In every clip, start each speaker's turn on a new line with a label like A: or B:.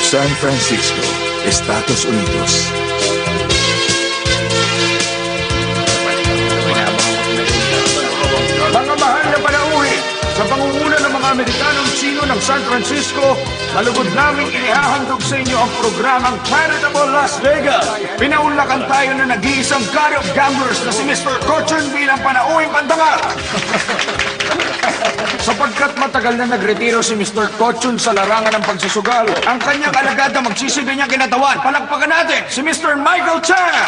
A: San Francisco, Estados Unidos.
B: Mga mahal na panauhi, sa pangunguna ng mga Amerikanong Chino ng San Francisco, malugod naming inihahandog sa inyo ang programang Charitable Las Vegas. Pinaunlakan tayo na nag-iisang god of gamblers na si Mr. Cochin bilang panauhing pandangal. Sapagkat matagal na nagretiro si Mr. Cochin sa larangan ng pagsusugal, ang kanyang alagad na magsisilbi niyang kinatawan, palakpakan natin si Mr. Michael Chan!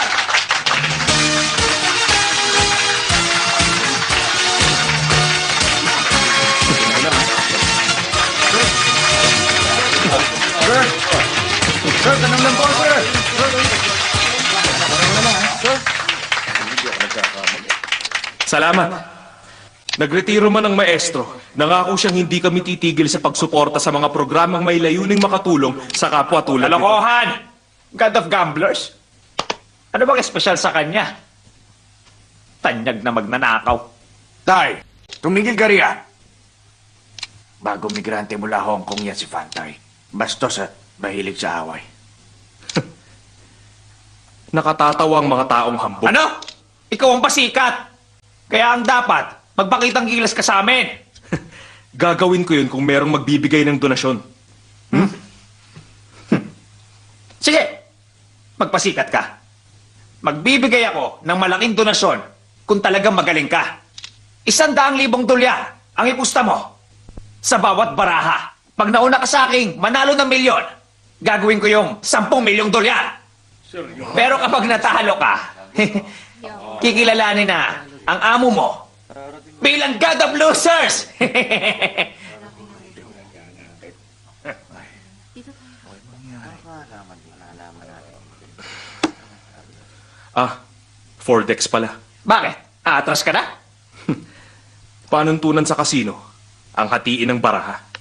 B: Sir, tanong lang po, sir.
C: Salamat. Nagretiro man ang maestro, nangako siyang hindi kami titigil sa pagsuporta sa mga programang may layuning makatulong sa kapwa tulad nito.
D: Kalokohan! God of Gamblers? Ano bang espesyal sa kanya? Tanyag na magnanakaw.
B: Tay, tumigil ka riyan. Bago migrante mula Hong Kong yan si Fantay. Bastos at mahilig sa away.
C: Nakatatawa ang mga taong hambog.
D: Ano? Ikaw ang pasikat. Kaya ang dapat, magpakitang gilas ka sa amin.
C: Gagawin ko yun kung merong magbibigay ng donasyon.
D: Sige, magpasikat ka. Magbibigay ako ng malaking donasyon kung talagang magaling ka. 100,000 dolya ang ipusta mo sa bawat baraha. Pag nauna ka sa akin, manalo ng milyon, gagawin ko yung 10 milyong dolya. Pero kapag natalo ka, kikilalanin na ang amo mo bilang God of Losers!
C: Fordex pala.
D: Bakit? Aatras ka na?
C: Panuntunan sa kasino, ang hatiin ng baraha.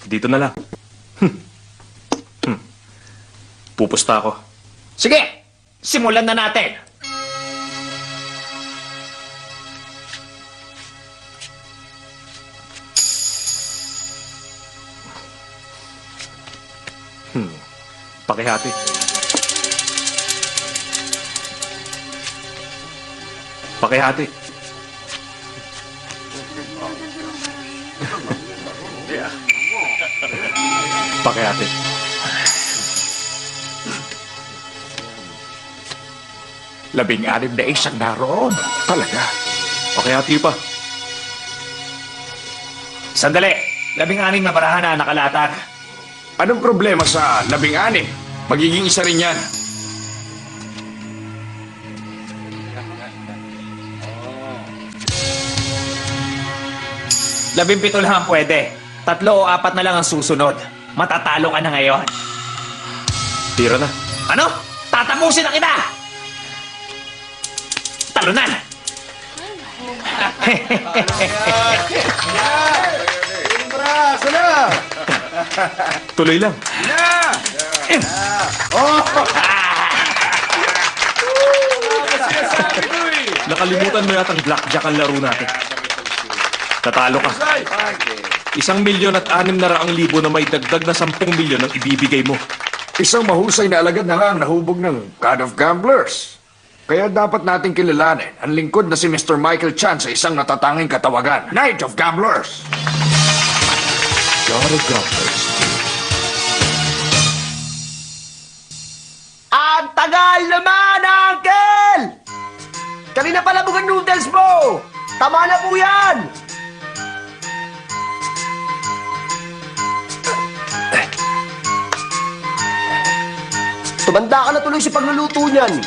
C: Dito na lang. Pupusta ako.
D: Sige, simulan na natin.
C: Pakihati. Pakihati. Pakihati.
B: Labing-anim na isang naroon. Talaga.
C: Pakihati pa.
D: Sandali, 16 na baraha na nakalatag.
B: Anong problema sa 16? Magiging isa rin yan.
D: Labing-pito lang ang pwede. 3 o 4 na lang ang susunod. Matatalo ka na ngayon.
C: Tira na.
D: Ano? Tatapusin na kita! Talunan!
C: Tuloy lang. Nakalimutan mo yatang blackjack ang laro natin. Tatalo ka. 1,600,000 na may dagdag na 10 milyon ang ibibigay mo.
B: Isang mahusay na alagad na nga ang nahubog ng God of Gamblers. Kaya dapat nating kilalanin ang lingkod na si Mr. Michael Chan sa isang natatanging katawagan, Knight of Gamblers.
A: God of Gamblers.
E: Ang tagal naman, Uncle! Kanina pa labog ang noodles mo! Tama na po yan! Tumanda ka na tuloy sa pagluluto niyan.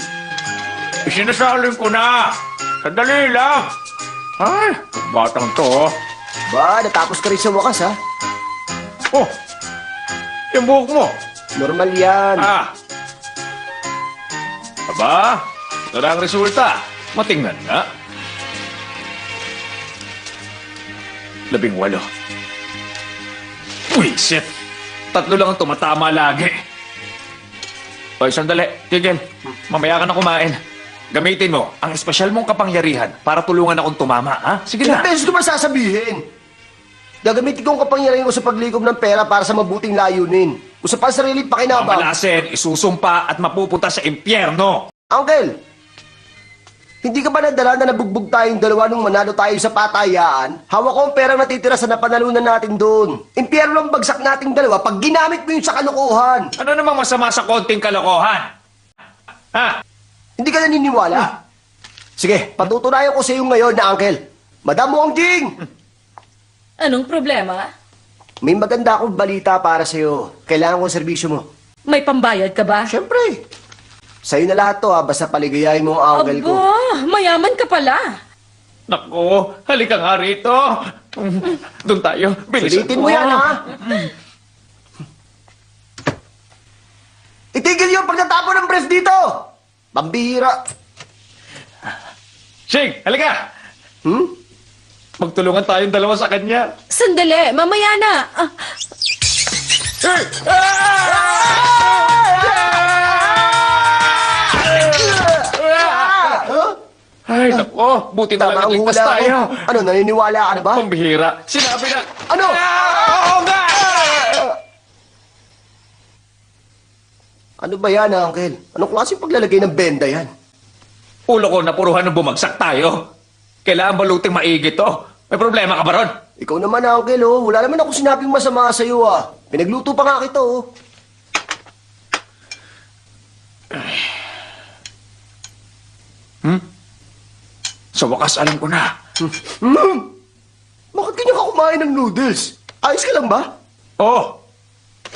D: Sinasaling ko na. Sandali lang. Ay, batang to.
E: Ba, natapos ka rin sa wakas, ha?
D: Oh, yung buhok mo.
E: Normal yan.
D: Aba, ito na ang resulta. Matingnan nga. 18. Uy, shit. 3 lang ang tumatama lagi. Hoy, sandali. Tigil. Mamaya ka na kumain. Gamitin mo ang espesyal mong kapangyarihan para tulungan akong tumama, ha? Sige na.
E: Ilang beses ko ba sasabihin? Gagamitin ko ang kapangyarihan ko sa paglikom ng pera para sa mabuting layunin. Usapan sarili pakinabang.
D: Mamalasin, isusumpa at mapupunta sa impyerno.
E: Uncle, hindi ka ba nadala na nabugbog tayong dalawa nung manalo tayo sa patayaan? Hawak ko ang perang natitira sa napanalunan natin doon. Impyerno ang bagsak nating dalawa pag ginamit mo yun sa kalokohan.
D: Ano namang masama sa konting kalokohan? Ha?
E: Hindi ka naniniwala? Sige, patutunayan ko sa iyo ngayon na Uncle. Madam Wong Jing!
F: Anong problema?
E: May maganda akong balita para sa iyo. Kailangan ko ang serbisyo mo.
F: May pambayad ka ba?
E: Siyempre. Sa'yo na lahat to basta paligayahin mo ang uncle ko.
F: Aba, mayaman ka pala.
D: Naku, halika nga rito. Doon tayo. Bilisan
E: Sulitin mo yan, ha? Itigil yung pagtatapon ng brief dito! Pambihira.
D: Shing, halika.
E: Hmm?
D: Magtulungan tayong dalawa sa kanya.
F: Sandali, mamaya na.
D: Ay, naku, buti na lang
E: Tama ang
D: nagligtas
E: hula
D: tayo.
E: ko. Ano, naniniwala ka na ba?
D: Pambihira. Sinabi na...
E: Ano?
D: Oo nga!
E: Ano ba yan, Uncle? Anong klaseng paglalagay ng benda yan?
D: Ulo ko napuruhan ng bumagsak tayo. Kailangan baluting maigi to. May problema ka ba ron?
E: Ikaw naman, Uncle, oh. Wala naman ako sinabing masama sa'yo, ah. Pinagluto pa nga kita, oh.
D: Sa wakas, alam ko na.
E: Bakit ganyan ka kumain ng noodles? Ayos ka lang ba?
D: Oh,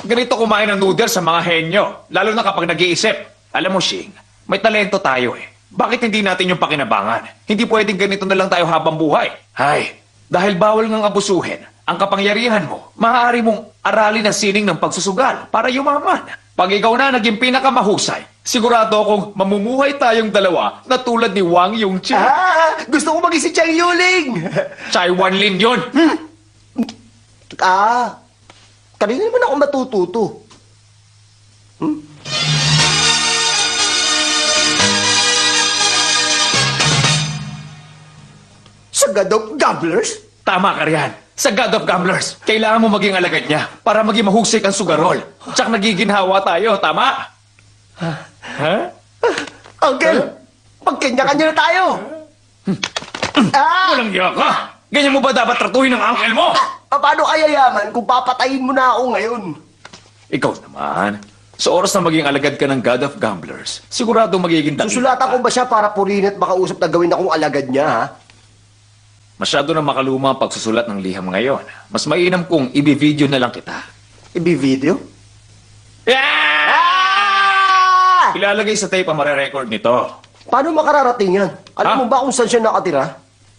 D: ganito kumain ng noodles sa mga henyo. Lalo na kapag nag-iisip. Alam mo, Shing, may talento tayo eh. Bakit hindi natin yung pakinabangan? Hindi pwedeng ganito na lang tayo habang buhay. Hay, dahil bawal ngang abusuhin ang kapangyarihan mo, maaari mong aralin ang sining ng pagsusugal para yumaman. Pag ikaw na naging pinakamahusay, sigurado akong mamumuhay tayong dalawa na tulad ni Wang Yongqing.
E: Gusto ko maging si Chang Yuling!
D: Chai Wanlin yun.
E: Kanina naman ako matututo. Sa Gadok Gobblers?
D: Tama ka riyan. Sa God of Gamblers, kailangan mo maging alagad niya para maging mahusay kang sugarol. Tsak nagiginhawa tayo, tama? Ha?
E: Uncle, pagkanya-kanya na tayo!
D: Walang iya ka! Ganyan mo ba dapat tratuhin ng uncle mo?
E: Paano kaya yaman kung papatayin mo na ako ngayon?
D: Ikaw naman. Sa oras na maging alagad ka ng God of Gamblers, sigurado magiging dakila.
E: Susulatan ko ba siya para purihin at makausap na gawin akong alagad niya, ha?
D: Masyado na makaluma ang pagsusulat ng liham ngayon. Mas mainam kung i-video na lang kita.
E: Ibi-video?
D: Ilalagay sa tape ang mare-record nito.
E: Paano makararating yan? Alam
D: Ha?
E: mo ba kung saan siya nakatira?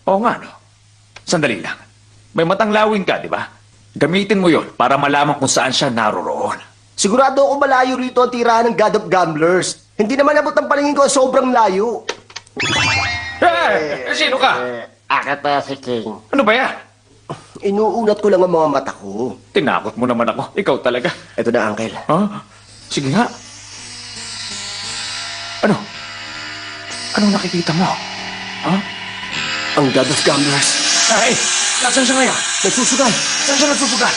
D: Oo nga, no? Sandali lang. May matanglawin ka, di ba? Gamitin mo yon para malaman kung saan siya naroroon.
E: Sigurado ako malayo rito ang tirahan ng God of Gamblers. Hindi naman abot ang paningin ko sobrang layo.
D: Sino ka?
E: Akit pa si King.
D: Ano ba yan?
E: Inuunat ko lang ang mga mata ko.
D: Tinakot mo naman ako. Ikaw talaga.
E: Ito na, Uncle.
D: Ha? Sige nga. Ano? Anong nakikita mo? Ha?
E: Ang God of Gamblers.
D: Ay! Nasaan siya ngayon?
E: Nagsusugal.
D: Saan siya nagsusugal?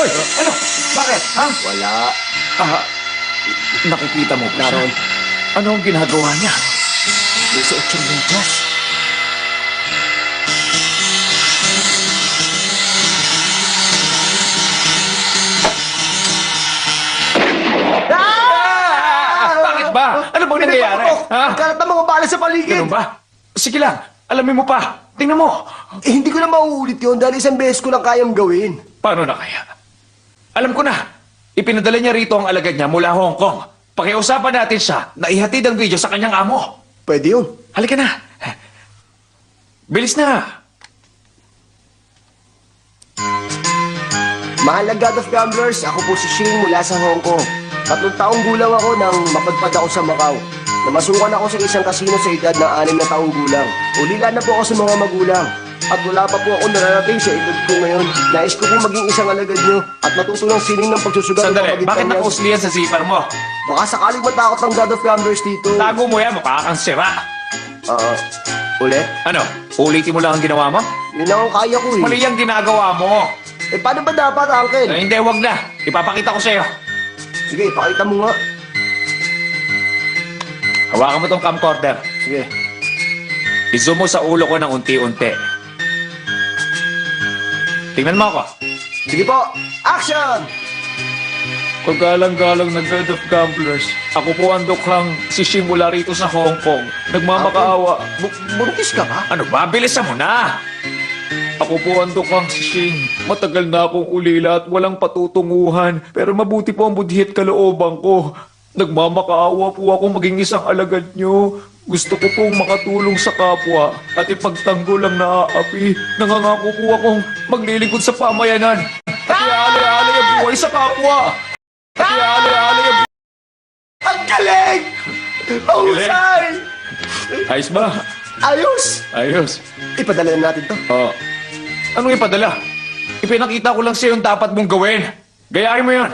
D: Hoy! Ano? Bakit? Ha?
E: Wala.
D: Nakikita mo ba siya?
E: Naroon.
D: Ano ang ginagawa niya?
E: May suot siyang medyas.
D: Bakit ba? Ano bang nangyayari? Ha?
E: Kalat ng mga bala sa paligid.
D: Ganun ba? Sige lang. Alamin mo pa. Tingnan mo.
E: Hindi ko na mauulit yun dahil isang beses ko lang kayang gawin.
D: Paano na kaya? Alam ko na. Ipinadala niya rito ang alagad niya mula Hong Kong. Pakiusapan natin siya na ihatid ang video sa kanyang amo.
E: Pwede yun.
D: Halika na. Bilis na.
E: Mahal na God of Gamblers, ako po si Shing mula sa Hong Kong. 3 taong gulang ako nang mapadpad ako sa Macau. Namasukan ako sa isang kasino sa edad na 6 na taong gulang. Ulila na po ako sa mga magulang. At wala pa po ako nararating sa edad ko ngayon. Nais ko pong maging isang alagad nyo at matuto ng sining ng pagsusugat ng
D: Sandali,
E: pamamagitan
D: bakit
E: niya.
D: nakausli yan sa zipper mo?
E: Baka sakaling matakot ng God of Gamblers dito.
D: Tago mo yan, mukha kang sira.
E: Ulit?
D: Ano, ulitin mo lang ang ginawa mo?
E: Yun lang ang kaya ko eh.
D: Mali yung ginagawa mo.
E: Eh, paano ba dapat, Uncle?
D: Hindi, wag na. Ipapakita ko sa'yo.
E: Sige, ipakita mo nga.
D: Hawakan mo tong camcorder.
E: Sige.
D: I-zoom mo sa ulo ko ng unti-unti. Tingnan mo ako.
E: Sige po, action!
D: Paggalang-galang na God of Gamblers, ako po ang dukhang si Shimula rito sa Hong Kong. Nagmamakaawa.
E: Buntis ka ba?
D: Ano ba? Bilisan mo na! Ako po ang dukhang si Shing. Matagal na akong ulila at walang patutunguhan. Pero mabuti po ang budhit kalooban ko. Nagmamakaawa po ako maging isang alagad nyo. Gusto ko pong makatulong sa kapwa at ipagtanggol ang naaapi. Nangangako po akong maglilingkod sa pamayanan. At iaalay-alay ang buhay sa kapwa. At iaalay-alay ang
E: Ang galing! Mahusay!
D: Ayos ba?
E: Ayos!
D: Ayos.
E: Ipadala na natin to.
D: Oh. Anong ipadala? Ipinakita ko lang sa'yo yung dapat mong gawin. Gayahin mo yan.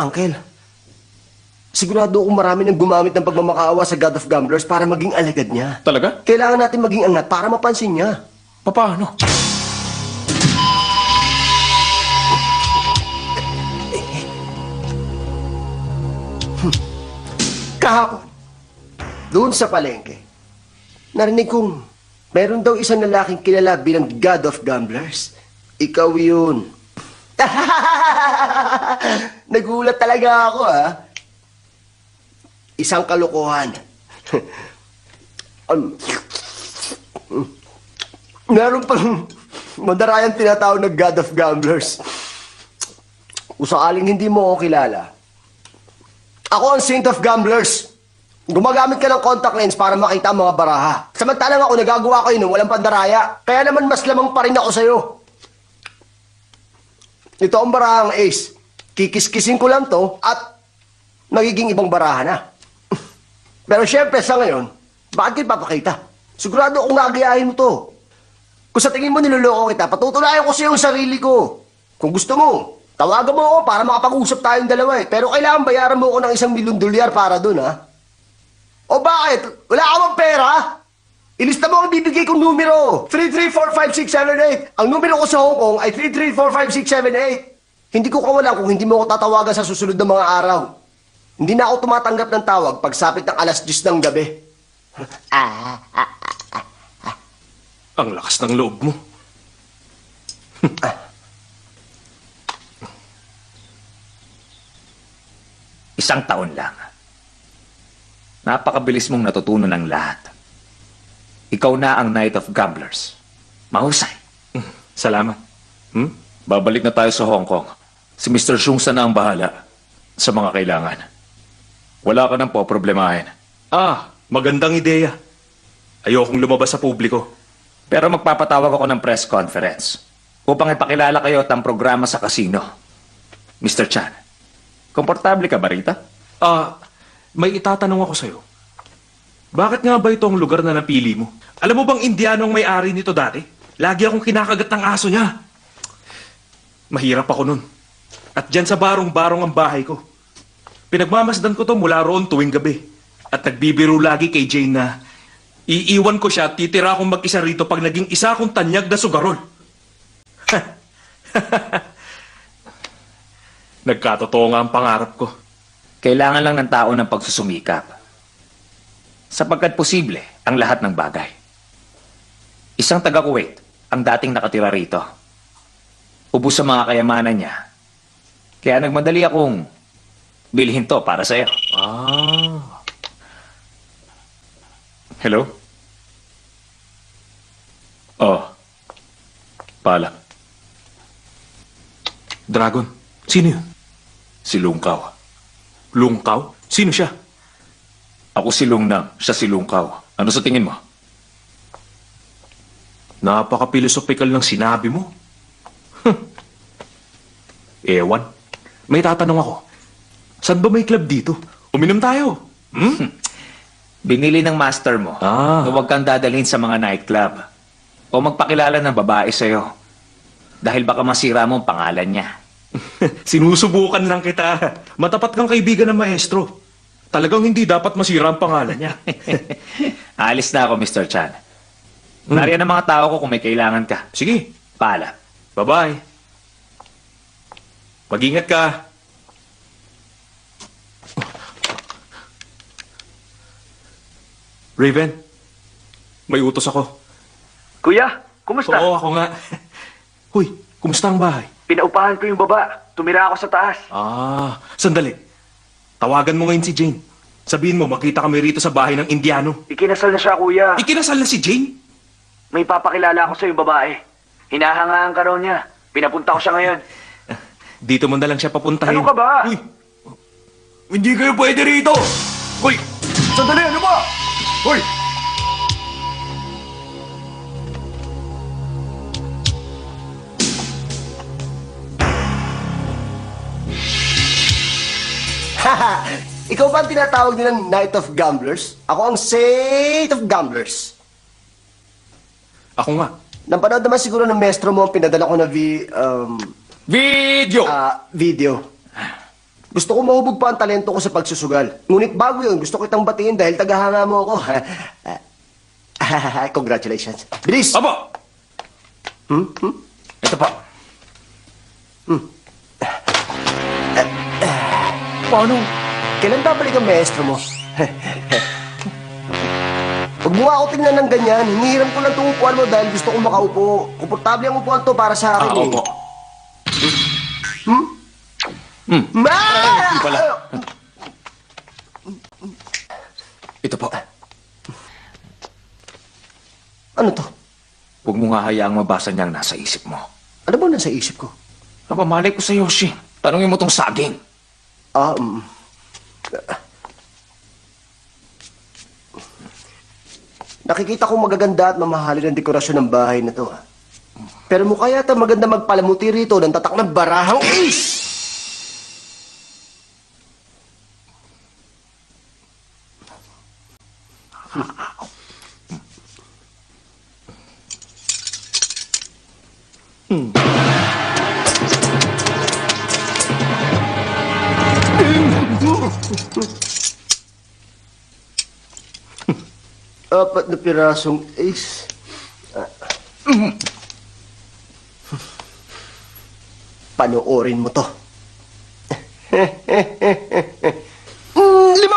E: Uncle, sigurado akong marami nang gumamit ng pagmamakaawa sa God of Gamblers para maging alagad niya.
D: Talaga?
E: Kailangan natin maging angat para mapansin niya.
D: Paano?
E: Kahapon, doon sa palengke, narinig kong meron daw isang lalaking kilala bilang God of Gamblers. Ikaw yun. Nagulat talaga ako, ha? Isang kalokohan. Meron pang madarayang tinatawag na God of Gamblers. Kung sakaling hindi mo ako kilala, ako ang Saint of Gamblers. Gumagamit ka ng contact lens para makita ang mga baraha. Samantalang ako nagagawa ko yun ng walang pandaraya. Kaya naman mas lamang pa rin ako sa'yo. Ito ang barahang ace. Kikis-kisin ko lang to at magiging ibang baraha na. Pero syempre sa ngayon, bakit kita papakita? Sigurado akong nagayahin mo to. Kung sa tingin mo niloloko kita, patutulayan ko sa yung sarili ko. Kung gusto mo, tawagan mo ako para makapag-usap tayong dalawa eh. Pero kailangan bayaran mo ako ng $1,000,000 para dun ha. O bakit? Wala ka bang pera? Ilista mo ang bibigay kong numero. 3345678. Ang numero ko sa Hong Kong ay 3345678. Hindi ko kawalan kung hindi mo ako tatawagan sa susunod na mga araw. Hindi na ako tumatanggap ng tawag pagsapit ng 10:00 ng gabi.
C: Ang lakas ng loob mo.
D: Isang taon lang. Napakabilis mong natutunan ang lahat. Ikaw na ang Knight of Gamblers. Mahusay.
C: Salamat.
D: Babalik na tayo sa Hong Kong. Si Mr. Shungsan na ang bahala sa mga kailangan. Wala ka nang poproblemahin.
C: Magandang ideya. Ayokong lumabas sa publiko.
D: Pero magpapatawag ako ng press conference upang ipakilala kayo at ang programa sa casino. Mr. Chan, komportable ka ba rito?
C: May itatanong ako sa'yo. Bakit nga ba ito ang lugar na napili mo? Alam mo bang Indiano ang may-ari nito dati? Lagi akong kinakagat ng aso niya. Mahirap ako nun. At dyan sa barong-barong ang bahay ko. Pinagmamasdan ko to mula roon tuwing gabi. At nagbibiro lagi kay Jane na iiwan ko siya at titira akong mag-isa rito pag naging isa akong tanyag na sugarol. Nagkatotoo nga ang pangarap ko.
D: Kailangan lang ng tao ng pagsusumikap. Sapagkat posible ang lahat ng bagay. Isang taga-Kuwait ang dating nakatira rito. Ubus sa mga kayamanan niya. Kaya nagmadali akong bilhin to para sa'yo. Hello? Pala.
C: Dragon, sino yun?
D: Si Lungkaw.
C: Lungkaw? Sino siya?
D: Ako si Lungnam, siya si Lungkaw. Ano sa tingin mo?
C: Napaka-philosophical ng sinabi mo. Ewan. May tatanong ako. Saan ba may club dito? Uminom tayo.
D: Binili ng master mo
C: Ah.
D: na huwag kang dadalhin sa mga nightclub o magpakilala ng babae sa'yo. Dahil baka masira mo ang pangalan niya.
C: Sinusubukan lang kita. Matapat kang kaibigan ng maestro. Talagang hindi dapat masira ang pangalan niya.
D: Alis na ako, Mr. Chan. Nariyan ang mga tao ko kung may kailangan ka.
C: Sige,
D: Paalam.
C: bye-bye. Mag-ingat ka. Raven, may utos ako.
B: Kuya, kumusta?
C: Oo, ako nga. Huy, kumusta ang bahay?
B: Pinaupahan ko yung baba. Tumira ako sa taas.
C: Ah, sandali. Tawagan mo ngayon si Jane. Sabihin mo, makita kami rito sa bahay ng Indiano.
B: Ikinasal na siya, kuya.
C: Ikinasal na si Jane?
B: May papakilala ako sa yung babae. Hinahangaan ka raw niya. Pinapunta ko siya ngayon.
C: Dito mo na lang siya papuntahin.
B: Ano ka ba?
C: Uy, hindi kayo pwede rito!
B: Hoy! Sandali, ano ba? Hoy!
E: Ikaw ba ang tinatawag nilang Knight of Gamblers? Ako ang Saint of Gamblers.
C: Ako nga.
E: Napanood naman siguro ng maestro mo ang pinadala ko na
D: Video!
E: video. Gusto ko mahubog pa ang talento ko sa pagsusugal. Ngunit bago yun, gusto ko itang batiin dahil tagahanga mo ako. Congratulations. Bilis!
D: Opo! Ito po.
E: Paano? Kailan babalik ang maestro mo? Huwag mo nga ako tingnan ng ganyan. Hinihiram ko lang itong upuan mo dahil gusto kong makaupo. Komportable ang upuan to para sa akin.
C: Opo.
E: Ma!
C: Hindi pala. Ito po.
E: Ano to?
D: Huwag mo nga hayaang mabasa niyang nasa isip mo.
E: Ano ba nasa isip ko?
D: Napamalay ko sa Yoshi. Tanungin mo tong saging.
E: Nakikita kong magaganda at mamahalin ang dekorasyon ng bahay na to. Pero mukha yata maganda magpalamuti rito ng tatak ng barahang ace! Apat na pirasong ace. Panoorin mo to. 5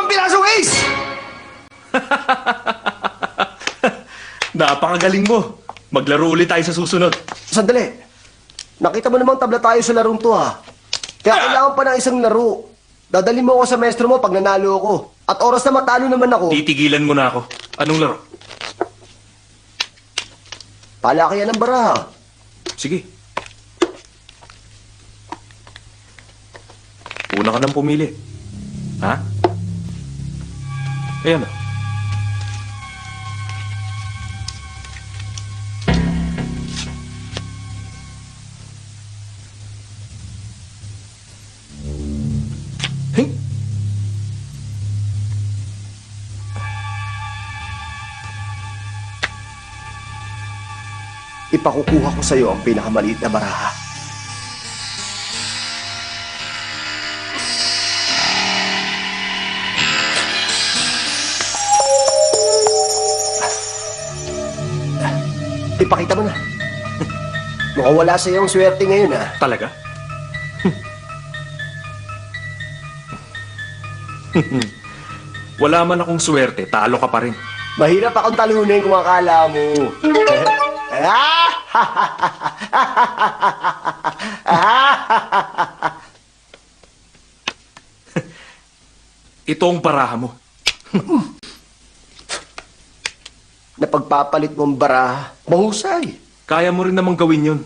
E: pirasong ace!
C: Napakagaling mo. Maglaro ulit tayo sa susunod.
E: Sandali. Nakita mo namang tabla tayo sa larong to, ha? Kaya kailangan pa ng isang laro. Dadalhin mo ako sa maestro mo pag nanalo ako. At oras na matalo naman ako,
C: Titigilan mo na ako. Anong laro?
E: palakayan ng baraha.
C: Sige. Una ka nang pumili. Ha? Ayan o. Hey!
E: Ipakukuha ko sa'yo ang pinakamaliit na baraha. Ipakita mo na. Mukhang wala sa'yo ang swerte ngayon, ha?
C: Talaga? Wala man akong swerte, talo ka pa rin.
E: Mahirap akong talunin kung akala mo.
C: Ito ang baraha mo.
E: Napagpapalit mo ang baraha, mahusay.
C: Kaya mo rin namang gawin yun.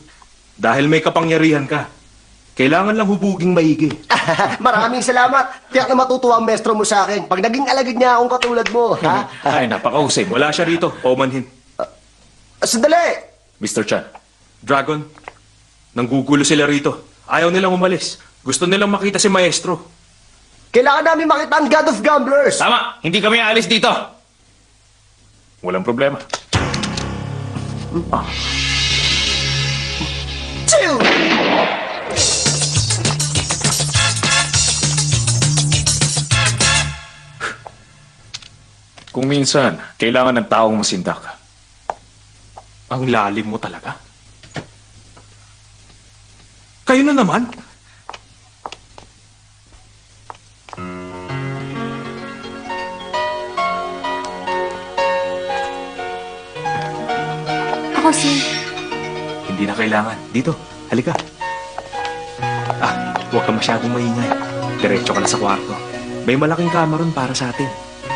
C: Dahil may kapangyarihan ka. Kailangan lang hubuging maigi.
E: Maraming salamat. Tiyak na matutuwa ang maestro mo sa akin. Pag naging alagad niya akong katulad mo, ha?
D: Ay, napakahusay mo.
C: Wala siya rito, paumanhin.
E: Sandali!
C: Mr. Chan, Dragon, nanggugulo sila rito. Ayaw nilang umalis. Gusto nilang makita si Maestro.
E: Kailangan namin makita ang God of Gamblers.
D: Tama! Hindi kami aalis dito.
C: Walang problema.
E: Chill!
C: Kung minsan, kailangan ng taong masindak. Ang lalim mo talaga. Kayo na naman.
G: Ako si...
C: Hindi na kailangan. Dito, halika. Huwag ka masyadong maingay. Diretso ka na sa kwarto. May malaking kama ron para sa atin.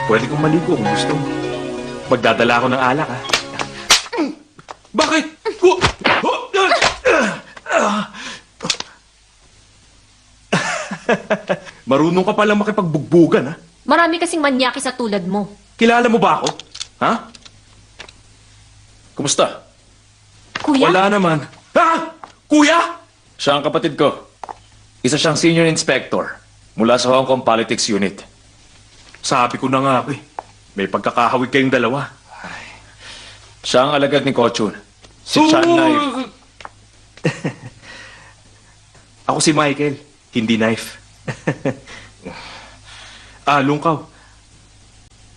C: Pwede kong maligo kung gusto mo. Magdadala ako ng alak, ha? Bakit? Marunong ka palang makipagbugbugan, ha?
G: Marami kasing manyaki sa tulad mo.
C: Kilala mo ba ako? Ha? Kumusta?
G: Kuya?
C: Wala naman. Ha? Kuya? Siya ang kapatid ko. Isa siyang senior inspector mula sa Hong Kong Politics Unit. Sabi ko na nga, may pagkakahawig kayong dalawa. Siya ang alagad ni Kochun. Si Chan Knife. Ako si Michael, hindi Knife. Lungkaw.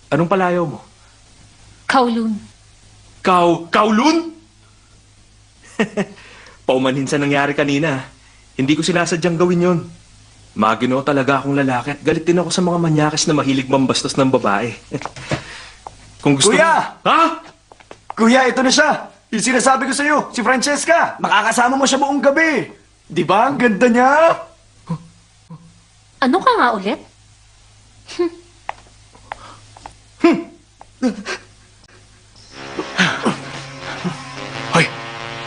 C: Anong palayaw mo?
G: Kowloon.
C: Kowloon? Paumanhin sa nangyari kanina. Hindi ko sinasadyang gawin yon. Magino talaga akong lalaki at galit din ako sa mga manyakis na mahilig mambastos ng babae. Kung gusto
B: Kuya!
C: mo... Ha?
B: Kuya, ito na siya. Yung sinasabi ko sa'yo, si Francesca. Makakasama mo siya buong gabi. Di ba? Ang ganda niya.
G: Ano ka nga ulit?
D: Hoy,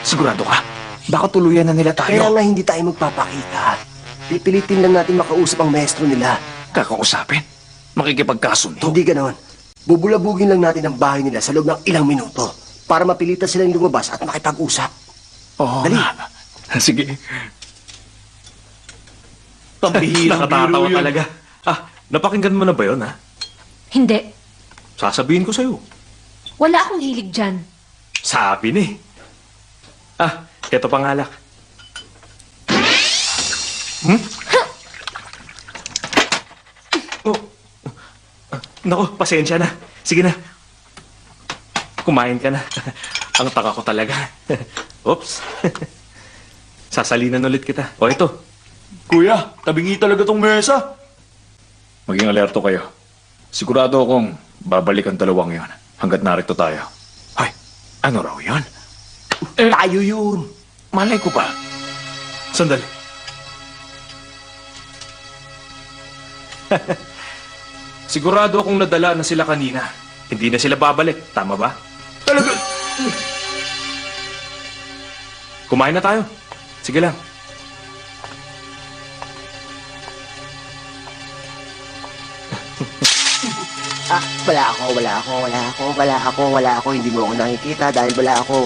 D: sigurado ka? Baka tuluyan na nila
E: Kaya
D: tayo.
E: nga hindi tayo magpapakita. Pipilitin lang natin makausap ang maestro nila.
D: Kakausapin? Makikipagkasundo?
E: Hindi ganon. Bubulabugin lang natin ang bahay nila sa loob ng ilang minuto para mapilitan silang lumabas at makipag-usap.
D: Oo
E: Dali.
D: nga. Sige.
C: Pambihirang Nakatatawa talaga. Napakinggan mo na ba yun, ha?
G: Hindi.
C: Sasabihin ko sa'yo.
G: Wala akong hilig dyan.
C: Sabi ni. Eto pang alak. Naku, pasensya na. Sige na. Kumain ka na. Ang taka ko talaga. Oops. Sasalinan ulit kita. O, ito.
B: Kuya, tabingi talaga tong mesa.
C: Maging alerto kayo. Sigurado akong babalik ang dalawang yon hanggat narito tayo.
D: Hoy, ano raw yun?
E: Tayo yun.
D: Malay ko ba?
C: Sandali. Sigurado akong nadala na sila kanina. Hindi na sila babalik. Tama ba?
B: Talaga.
C: Kumain na tayo. Sige lang.
E: Wala ako. Hindi mo ako nakikita dahil wala ako.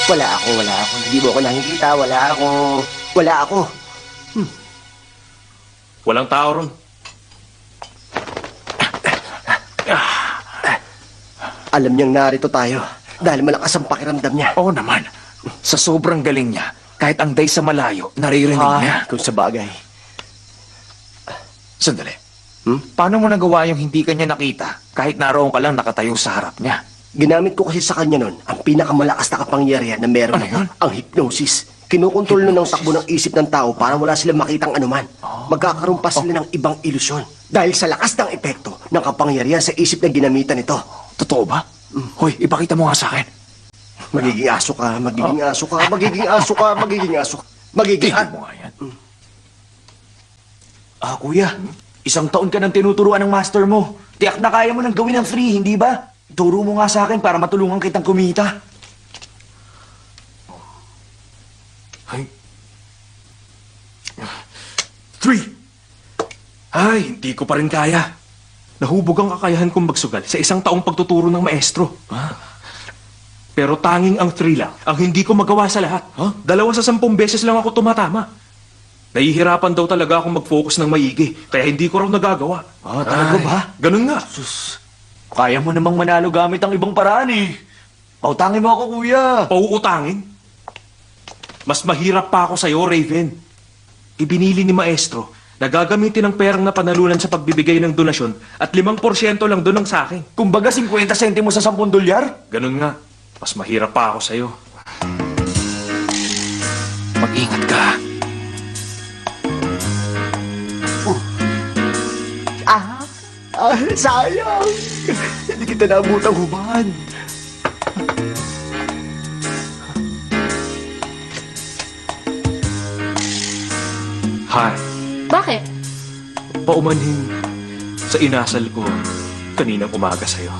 E: Hindi mo ako nakikita, wala ako.
C: Walang tao ron.
E: Alam niyang narito tayo dahil malakas ang pakiramdam niya.
D: Oo naman. Sa sobrang galing niya, kahit ang day sa malayo, naririnig niya.
E: Kung sa bagay.
D: Sandali. Paano mo nagawa yung hindi kanya nakita kahit naroon ka lang nakatayo sa harap niya?
E: Ginamit ko kasi sa kanya nun ang pinakamalakas na kapangyarihan na meron.
D: Ano yun?
E: Ang hypnosis. Kinukontrol nun ng takbo ng isip ng tao para wala silang makitang anuman. Magkakaroon pa sila ng ibang ilusyon. Dahil sa lakas ng epekto ng kapangyarihan sa isip na ginamitan ito.
D: Totoo ba? Hoy, ipakita mo nga sa akin.
E: Magiging aso ka.
D: Tigil mo nga yan.
B: Kuya, isang taon ka nang tinuturuan ng master mo. Tiyak na kaya mo nang gawin ng free, hindi ba? Turo mo nga sa akin para matulungan kitang kumita.
C: Ay. 3. Ay, hindi ko pa rin kaya. Nahubog ang kakayahan kong magsugal sa isang taong pagtuturo ng maestro. Pero tanging ang 3 lang ang hindi ko magawa sa lahat. 2 sa 10 beses lang ako tumatama. Nahihirapan daw talaga akong mag-focus ng maigi, kaya hindi ko raw nagagawa.
B: Talaga ba?
C: Ganun nga.
B: Sus, kaya mo namang manalo gamit ang ibang paraan eh. Pautangin mo ako, kuya.
C: Pauutangin? Mas mahirap pa ako sa'yo, Raven. Ibinili ni Maestro na gagamitin ang perang napanalunan sa pagbibigay ng donasyon at 5% lang doon ang sa akin.
B: Kumbaga 50 sentimo sa 10 dolyar?
C: Ganun nga. Mas mahirap pa ako sa'yo. Mag-ingat ka.
E: Sayang! Hindi kita naabutang hubad.
C: Hi.
G: Bakit?
C: Paumanhin sa inasal ko kaninang umaga sa'yo.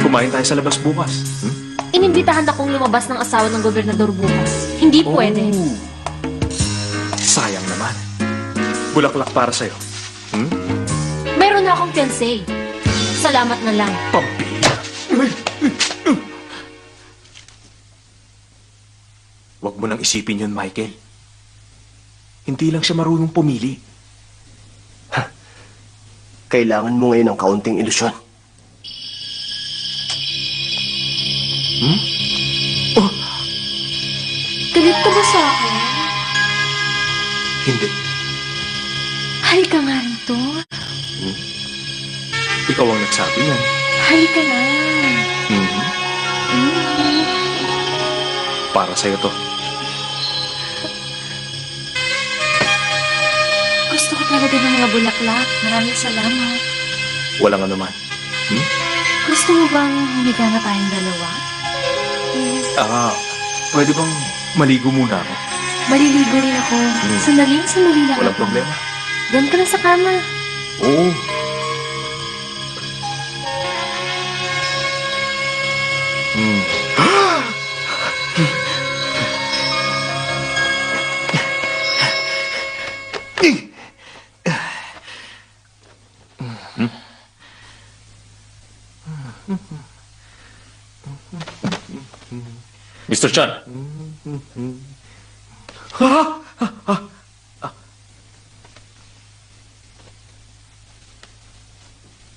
C: Kumain tayo sa labas bukas.
G: Inimbitahan akong lumabas ng asawa ng gobernador bukas. Hindi pwede.
C: Sayang naman. Bulaklak para sa'yo.
G: Meron na akong fiancé. Salamat na lang.
C: Pambira. Huwag mo nang isipin yun, Michael. Hindi lang siya marunong pumili.
E: Kailangan mo ngayon ng kaunting ilusyon.
G: Galit ka ba sa akin?
C: Hindi.
G: Halika nga rito.
C: Ikaw ang nagsabi niyan.
G: Halika na.
C: Para sa'yo to.
G: Gusto ko talaga ng mga bulaklak. Maraming salamat.
C: Walang anuman.
G: Gusto mo bang humiga na tayong dalawa?
C: Pwede bang maligo muna ako?
G: Maliligo rin ako. Sandali lang.
C: Walang problema.
G: Doon ka na sa kama.
C: Oo.
D: Mr. Chan,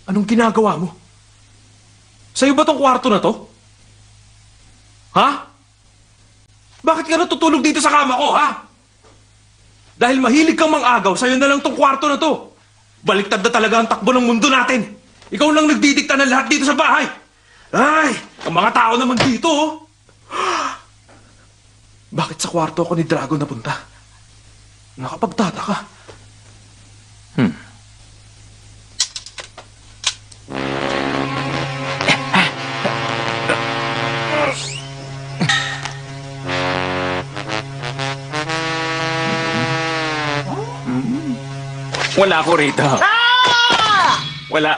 C: Anong ginagawa mo? Sa'yo ba tong kwarto na to? Ha? Bakit ka natutulog dito sa kama ko, ha? Dahil mahilig kang mang-agaw, sa'yo na lang tong kwarto na to. Baliktad na talaga ang takbo ng mundo natin. Ikaw lang nagdidikta ng lahat dito sa bahay. Ay, ang mga tao naman dito, oh. Bakit sa kwarto ako ni Dragon napunta? Nakapagtataka.
D: wala ako rito. Wala.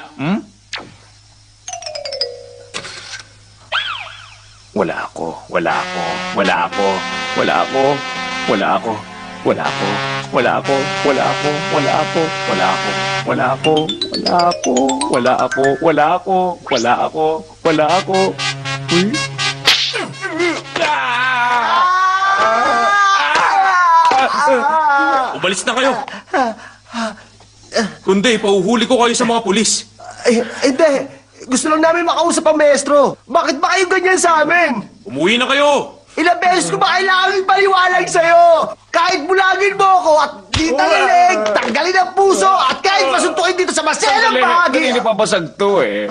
D: Wala ako. Wala ako. Wala ako. Wala ako. Wala ako. Wala ako. Wala ako. Wala ako. Wala ako. Wala ako. Wala ako. Wala ako. Wala ako. Wala ako. Wala ako. Wala ako. Uy.
C: Umalis na kayo. Kundi, pauhuli ko kayo sa mga pulis.
E: Hindi. Gusto lang namin makausap ang maestro. Bakit ba kayo ganyan sa amin?
C: Umuwi na kayo.
E: Ilang beses ko ba kailangan paliwanag sa'yo? Kahit bulagin mo ako at di talilig, tanggalin ang puso at kahit masuntukin dito sa maselang bahagi.
D: Kanina papasag to eh.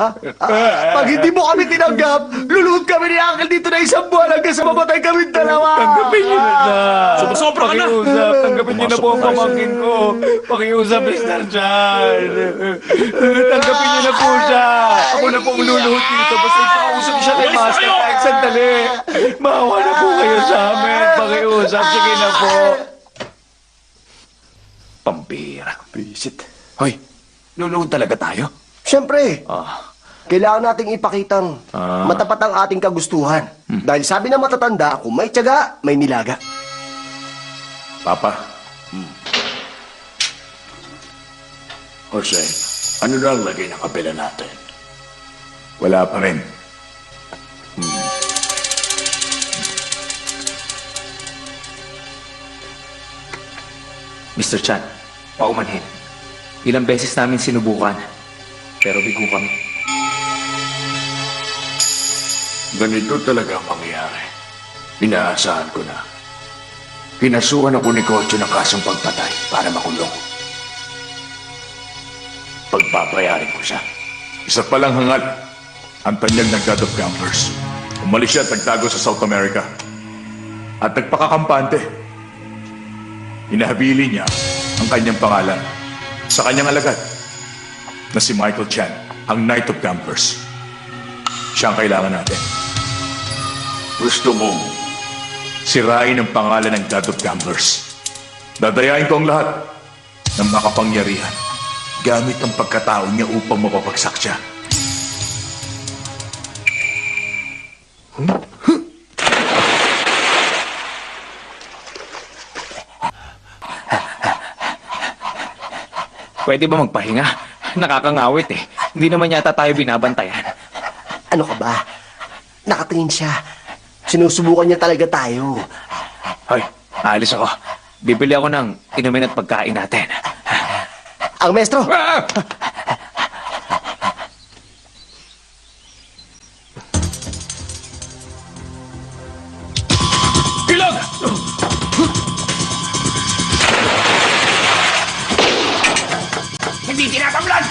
E: Pag hindi mo kami tinanggap, luluhod kami ni Uncle dito na 1 buwan hanggang sa mamatay kami dalawa.
D: Tanggapin niyo na siya.
C: Sumusobra ka na.
D: Pakiusap. Tanggapin niyo na po ang pamangkin ko. Pakiusap, Mr. Chan. Tanggapin niyo na po siya. Ako na po ang luluhod dito. Basta ipakausap siya kay Master. Kahit sandali. Maawa na po kayo sa amin. Pakiusap. Sige na po. Pambira.
B: Bisit.
D: Hoy, luluhod talaga tayo?
E: Siyempre, kailangan nating ipakitang matapat ang ating kagustuhan. Dahil sabi ng matatanda, kung may tiyaga, may nilaga.
A: Papa. Jose, ano na ang lagay ng kapila natin? Wala pa rin.
D: Mr. Chan, paumanhin. Ilang beses namin sinubukan, pero bigo kami.
A: Ganito talaga ang mangyayari. Inaasahan ko na. Kinasuhan ako ni Kocho ng kasong pagpatay para makulong. Pagpapayarin ko siya. Isa palang hangal, ang tanyag ng God of Campers. Umalis siya at nagtago sa South America. At nagpakakampante. Inahabili niya ang kanyang pangalan sa kanyang alagad na si Michael Chan, ang Knight of Campers. Siya ang kailangan natin. Gusto mo sirain ang pangalan ng God of Campers. Dadayain ko ang lahat ng makapangyarihan gamit ang pagkatao niya upang mapapagsak siya.
D: Pwede ba magpahinga? Nakakangawit eh. Hindi naman yata tayo binabantayan.
E: Ano ka ba? Nakatingin siya. Sinusubukan niya talaga tayo.
D: Hoy, aalis ako. Bibili ako ng inumin at pagkain natin.
E: Ang maestro!
D: Bilog!
B: Hindi tinatamlan!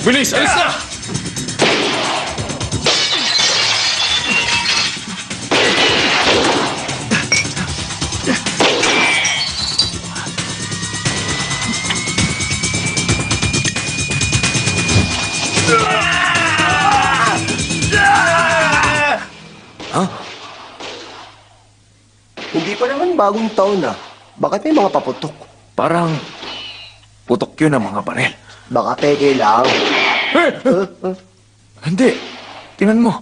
C: Bilis! Alis na!
E: Hindi pa naman bagong taon na. Bakit may mga paputok?
D: Parang putok yun ang mga baril.
E: Baka peke lang.
D: Hindi. Tingnan mo.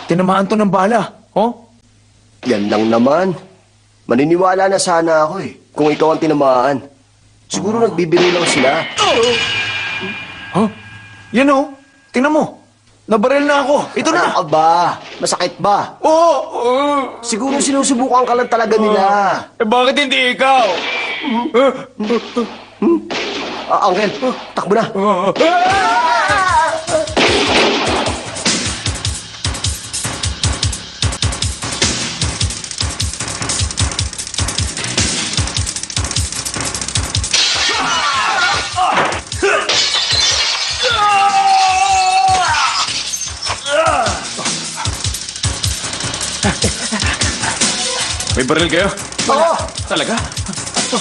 D: Tinamaan to ng bala. Oh?
E: Yan lang naman. Maniniwala na sana ako eh, kung ikaw ang tinamaan. Siguro nagbibiro lang sila.
D: Huh? Yan oh. Tingnan mo. Nabaril na ako. Ito na.
E: Ano ka ba? Masakit ba?
D: Oh!
E: Siguro sinusubukan ka lang talaga nila.
D: Bakit hindi ikaw?
E: Angel, takbo na.
C: May baril kayo?
E: Oo!
D: Talaga?
E: Takbo!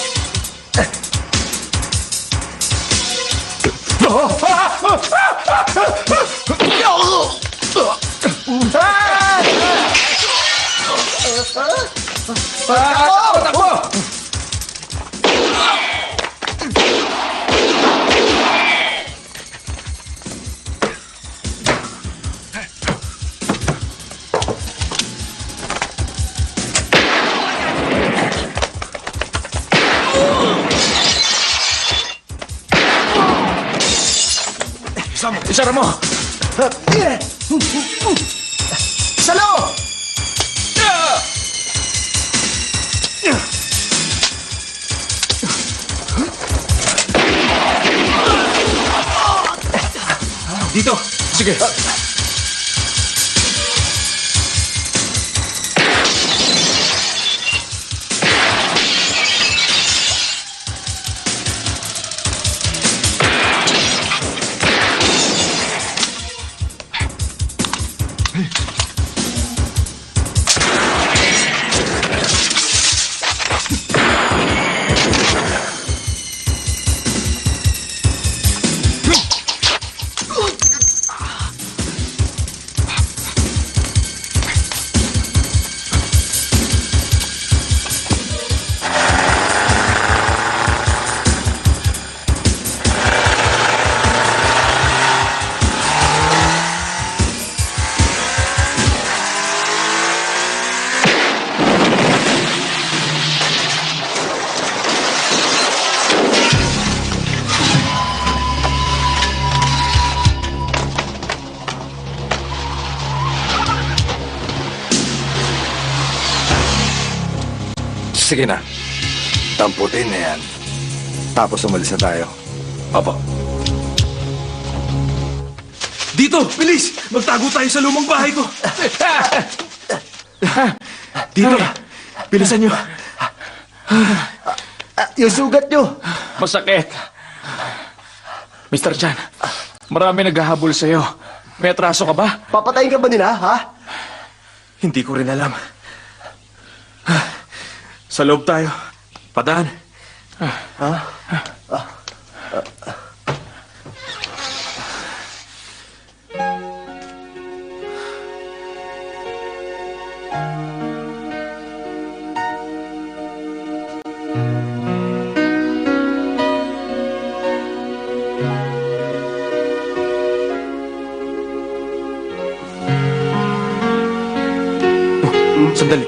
C: Isara mo!
E: Salo!
C: Dito! Sige!
B: Sige na. Tamputin na yan. Tapos umalis na tayo.
C: Opo. Dito! Bilis! Magtago tayo sa lumang bahay ko! Dito! Bilisan nyo!
E: Yung sugat nyo.
D: Masakit. Mr. Chan, marami naghahabol sa'yo. May atraso ka ba?
E: Papatayin ka ba nila, ha?
C: Hindi ko rin alam. Sa loob tayo. Padaan. Sandali.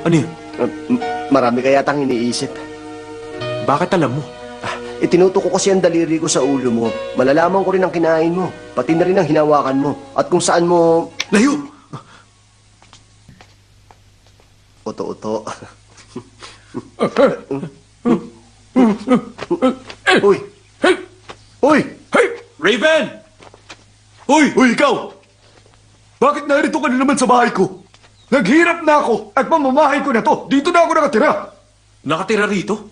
C: Ano yun?
E: Marami ka yatang iniisip.
C: Bakit alam mo?
E: Itinutok ko kasi ang daliri ko sa ulo mo. Malalaman ko rin ang kinain mo. Pati na rin ang hinawakan mo. At kung saan mo...
C: Layo!
E: Uto-uto. Uy! Uy!
C: Hey! Raven! Hoy!
B: Uy, ikaw! Bakit narito ka na naman sa bahay ko? Naghirap na ako at mamamahay ko na to. Dito na ako nakatira.
C: Nakatira rito?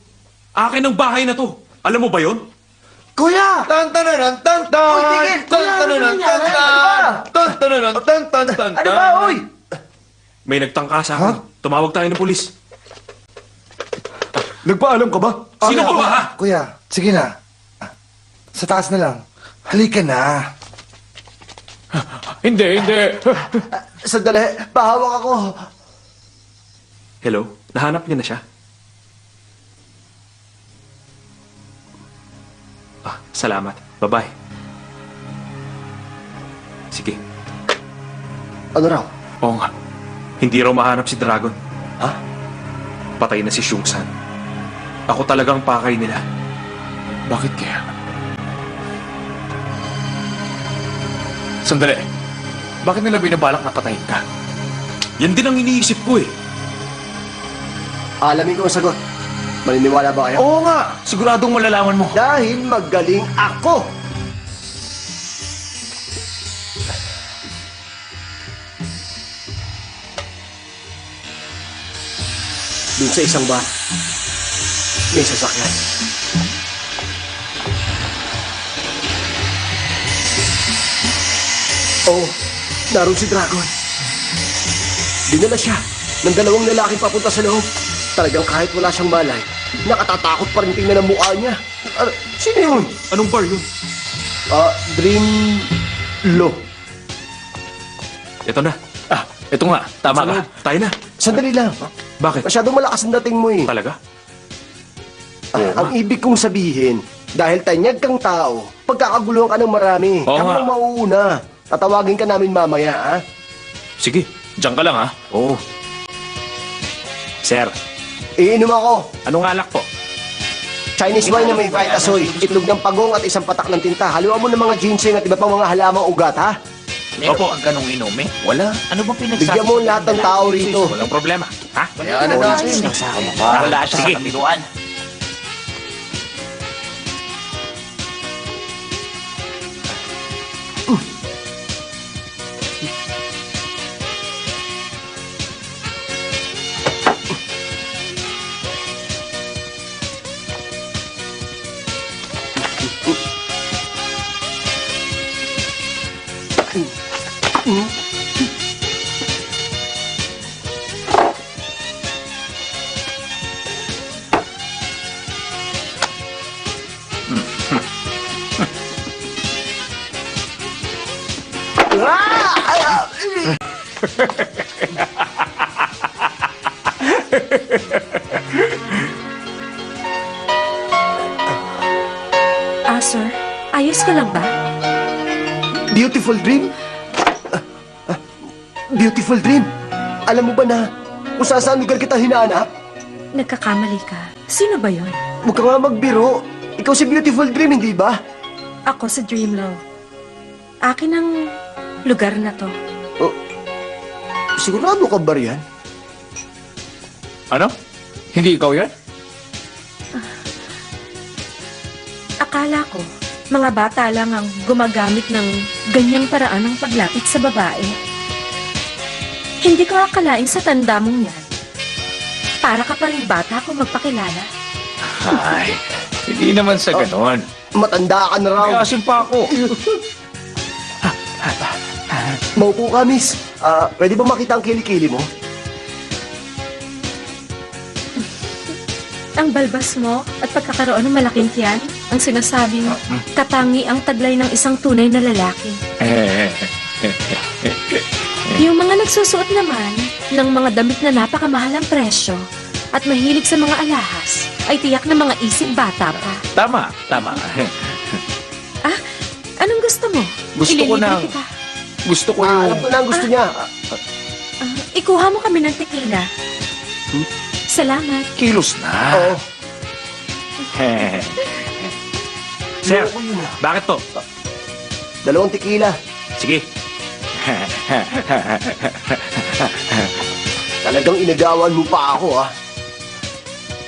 C: Akin ang bahay na to. Alam mo ba yon?
E: Kuya!
D: Tan-tan-tan-tan-tan!
E: Uy, tigil! Kuya, ano nangyari?
D: Tan-tan-tan-tan-tan!
E: Ano ba, uy?
C: May nagtangka sa akin. Tumawag tayo ng pulis.
B: Nagpaalam ka ba?
C: Sino ka ba, ha?
H: Kuya, sige na. Sa taas na lang. Halika na.
D: Hindi.
E: Sandali, pahawak ako.
C: Hello? Nahanap niyo na siya? Salamat. Bye-bye. Sige.
E: Ano raw?
C: Oo nga. Hindi raw mahanap si Dragon.
E: Ha?
C: Patay na si Shung-san. Ako talagang pakay nila.
D: Bakit kaya? Sandali. Bakit nila binabalak na patayin ka?
C: Yan din ang iniisip ko eh.
E: Alamin ko ang sagot. Maniniwala ba kayo?
D: Oo nga! Siguradong malalaman mo.
E: Dahil magaling ako. Doon sa isang bar, may sasakyan. Oh, naroon si Dragon. Dinala siya ng dalawang lalaking papunta sa loob. Talagang kahit wala siyang malay, nakatatakot pa rin tingnan ang mukha niya. Sino yun?
C: Anong bar yun?
E: Dream Low.
C: Ito na.
D: Ito nga. Tama ka.
C: Tayo na.
E: Sandali lang.
C: Bakit?
E: Masyadong malakas ang dating mo eh.
C: Talaga?
E: Ang ibig kong sabihin, dahil tanyag kang tao, pagkakaguluhan ka ng marami.
D: Oo
E: Kamo
D: nga.
E: ang mauuna. Tatawagin ka namin mamaya, ha?
C: Sige.
D: Diyan ka lang, ha?
C: Oo. Sir,
E: Iinom ako.
C: anong alak po?
E: Chinese wine na may vitasoy, itlog ng pagong at isang patak ng tinta. Haluan mo ng mga ginseng at iba pang mga halamang ugat, ha?
D: Meron Opo. Ang ganong inumin? Wala. Ano bang pinagsasabi?
E: Bigyan mo lahat ng tao rito.
C: Walang problema. Ha?
D: Ano na? Wala siya sa kabiruan.
F: Sir, ayos ka lang ba?
E: Beautiful dream? Beautiful dream? Alam mo ba na kung saan lugar kita hinahanap?
F: Nagkakamali ka. Sino ba yon?
E: Huwag ka nga magbiro. Ikaw si Beautiful Dream, hindi ba?
F: Ako sa Dreamlove. Akin ang lugar na to.
E: Sigurado ka ba riyan?
D: Ano? Hindi ikaw yan?
F: Akala ko, mga bata lang ang gumagamit ng ganyang paraan ng paglapit sa babae. Hindi ko akalain sa tanda mong yan. Para ka pa rin bata kung magpakilala.
D: Ay, hindi naman sa ganon.
E: Matanda ka na raw.
D: May asim pa ako.
E: Maupo ka, miss. Pwede ba makita ang kilikili mo?
F: Ang balbas mo at pagkakaroon ng malaking tiyan ang sinasabing katangi ang taglay ng isang tunay na lalaki. Yung mga nagsusuot naman ng mga damit na napakamahal ang presyo at mahilig sa mga alahas ay tiyak na mga isip bata pa.
D: Tama.
F: Anong gusto mo?
D: Gusto ko
F: Ililibre
D: ng-
F: kita.
D: Gusto ko
E: Alam
D: yung...
E: ko na ang gusto niya.
F: Ikuha mo kami ng tequila. Salamat.
D: Kilos na.
E: Oo.
C: Sir,
E: Ayoko yun,
C: bakit to?
E: 2 tequila.
C: Sige.
E: Talagang inagawan mo pa ako,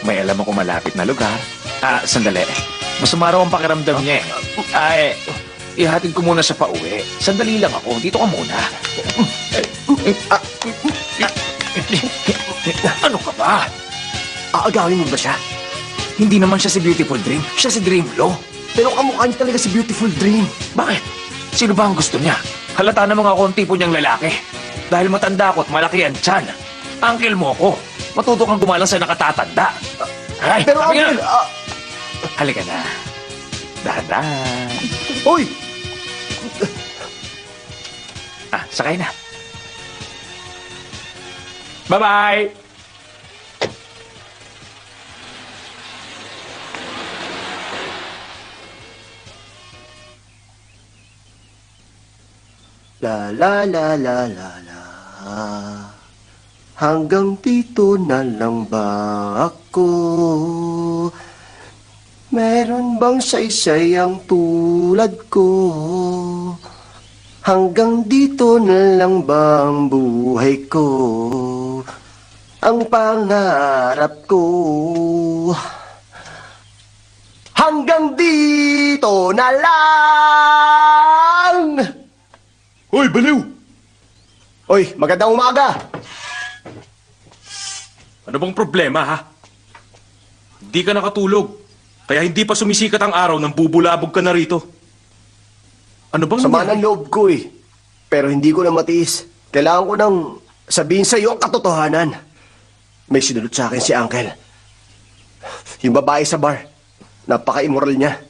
D: May alam ako malapit na lugar. Sandali. Masama raw ang pakiramdam niya eh. Ihatid ko muna siya pa uwi. Sandali lang ako. Dito ka muna. Ano ka ba?
E: Aagawin mo ba siya?
D: Hindi naman siya si Beautiful Dream. Siya si Dream Low.
E: Pero kamukha niya talaga si Beautiful Dream.
D: Bakit? Sino ba ang gusto niya? Halata namang ako ang tipo niyang lalaki. Dahil matanda ako at malaki ang tiyan. Uncle mo ko. Matuto kang gumalang sa nakatatanda. Ay,
E: Pero
D: sabi
E: Uncle,
D: nga. Halika na. Dahan-dahan.
E: Uy!
D: Sakay na. Bye-bye!
E: La la la la la la. Hanggang dito na lang ba ako? Meron bang saysay ang tulad ko? Hanggang dito na lang ba ang buhay ko? Ang pangarap ko. Hanggang dito na lang!
A: Hoy, baliw!
E: Oy, magandang umaga!
C: Ano bang problema, ha? Hindi ka nakatulog. Kaya hindi pa sumisikat ang araw nang bubulabog ka na rito. Ano bang
E: Sama
C: nangyari?
E: ng loob ko eh. Pero hindi ko na matiis. Kailangan ko nang sabihin sa iyo ang katotohanan. May sinulot sa akin si Uncle. Yung babae sa bar. Napaka-immoral niya.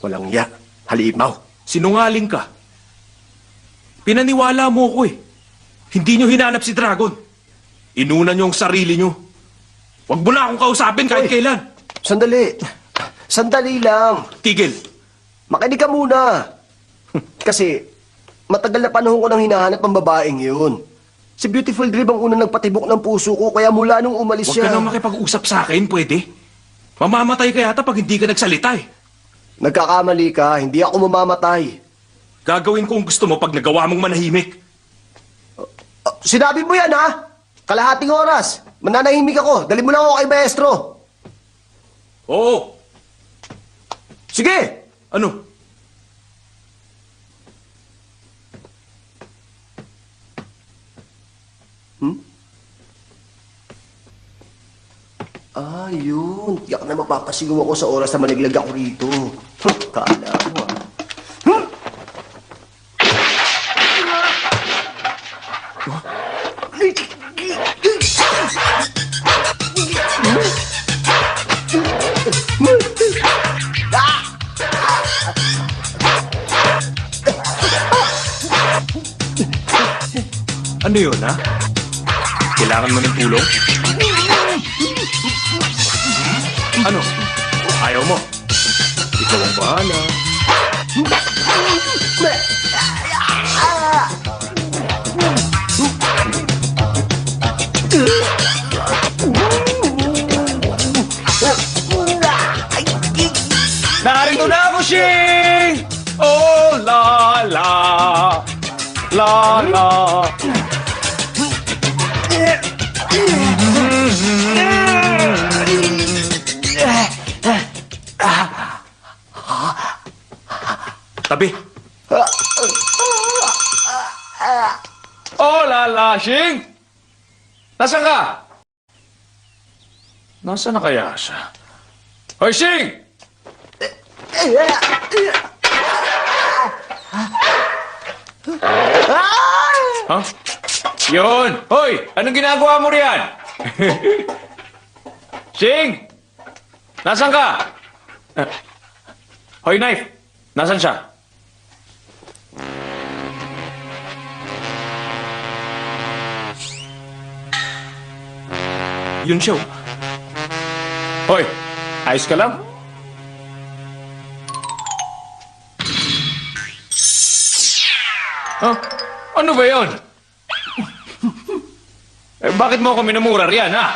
E: Walang ya. Halimaw.
C: Sinungaling ka. Pinaniwala mo ko eh. Hindi nyo hinanap si Dragon. Inuna nyo ang sarili nyo. Huwag mo na akong kausapin kahit
E: Oy.
C: kailan.
E: Sandali. Sandali lang.
C: Tigil.
E: Makinig ka muna. Kasi matagal na panahon ko nang hinahanap ang babaeng yun. Si Beautiful Dream ang unang nagpatibok ng puso ko kaya mula nung umalis
C: Huwag
E: siya.
C: ka nang makipag-usap sa akin, pwede? Mamamatay ka yata pag hindi ka nagsalita eh.
E: Nagkakamali ka. Hindi ako mamamatay.
C: Gagawin ko ang gusto mo pag nagawa mong manahimik.
E: Sinabi mo yan, ha? Kalahating oras. Mananahimik ako. Dali mo lang ako kay maestro.
C: Oo.
E: Sige!
C: Ano?
E: Yun. Tiyak na mapapasigaw ako sa oras na maniglag ako rito. Kala mo,
C: Ano yun, ha? Kailangan mo ng tulong? Ano? Ayaw mo? Ikaw ang bahala.
D: Narito na ako, Shing! Oh, la, la. La, la.
C: Tabi.
D: Oh, Lalasing! Nasaan ka? Nasaan na kaya siya? Hoy, Sing! Ha? Yun! Hoy! Anong ginagawa mo riyan? Sing! Nasaan ka? Hoy, Knife! Nasaan siya?
C: Yun siya. Oh.
D: Hoy! Ayos ka lang? Huh? Ano ba yun? Bakit mo ako minumura riyan, ha?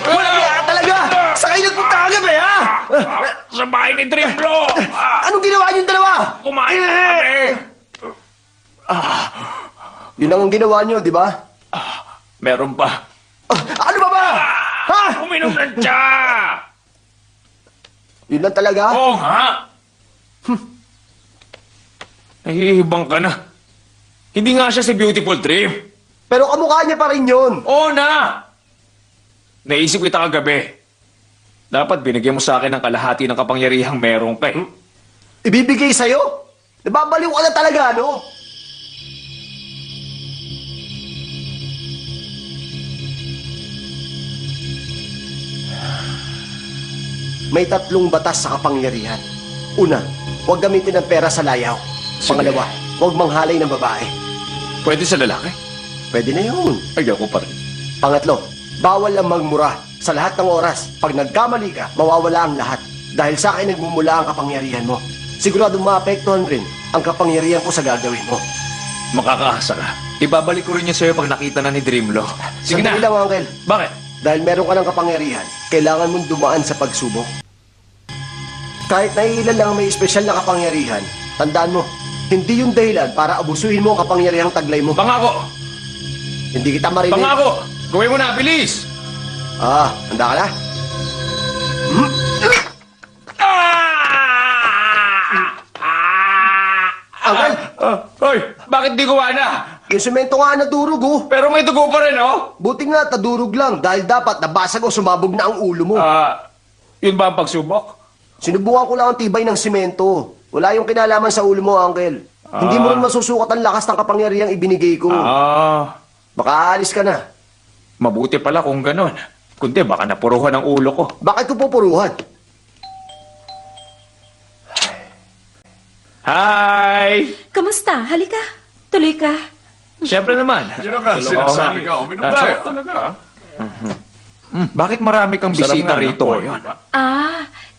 E: Wala ka talaga! Sa kayo nagpunta ka gabi, ha?
D: Sa bahay ni Triplo!
E: Anong ginawa niyong dalawa?
D: Kumain na kami!
E: Yun ang ginawa niyo, di ba?
D: Meron pa.
E: Ano ba? Ha?
D: Uminom ng tsa!
E: Yun lang talaga?
D: Oo nga! Nahihibang ka na. Hindi nga siya si Beautiful Dream.
E: Pero kamukha niya pa rin yun.
D: Oo na! Naisip kita kagabi. Dapat binigyan mo sa akin ng kalahati ng kapangyarihang meron ka eh.
E: Ibibigay sa'yo? Nababaliw ka na talaga, no? May 3 batas sa kapangyarihan. Una, huwag gamitin ng pera sa layaw. Pangalawa, huwag manghalay ng babae.
D: Pwede sa lalaki?
E: Pwede na yun.
D: Ay, ako pa rin.
E: Pangatlo, bawal ang magmura. Sa lahat ng oras, pag nagkamali ka, mawawala ang lahat. Dahil sa akin nagmumula ang kapangyarihan mo. Siguradong maapektuhan rin ang kapangyarihan ko sa gagawin mo.
D: Makakaasa ka. Ibabalik ko rin niya sa'yo pag nakita na ni Dreamlo. Sige na.
E: Sandali lang, Uncle.
D: Bakit?
E: Dahil meron ka ng kapangyarihan, kailangan mong dumaan sa pagsubok. Kahit naiilan lang may espesyal na kapangyarihan, tandaan mo, hindi yung dahilan para abusuhin mo ang kapangyarihang taglay mo.
D: Pangako!
E: Hindi kita marinig.
D: Pangako! Gawin mo na, bilis!
E: Handa ka na? Uncle,
D: Hoy, bakit di gawa na?
E: yung semento nga nadurog, oh.
D: Pero may dugo pa rin, oh!
E: Buti nga, tadurog lang dahil dapat nabasag o sumabog na ang ulo mo.
D: Yun ba ang pagsubok?
E: Sinubukan ko lang ang tibay ng semento. Wala yung kinalaman sa ulo mo, Uncle. Hindi mo rin masusukat ang lakas ng kapangyarihang ibinigay ko. Baka aalis ka na.
D: Mabuti pala kung ganon. Kundi baka napuruhan ang ulo ko.
E: Bakit ko pupuruhan?
D: Hi!
F: Kamusta? Halika. Tuloy ka.
D: Siyempre naman.
A: Sino ka? Sinasabi ka. Uminom tayo.
D: Bakit marami kang bisita rito ngayon?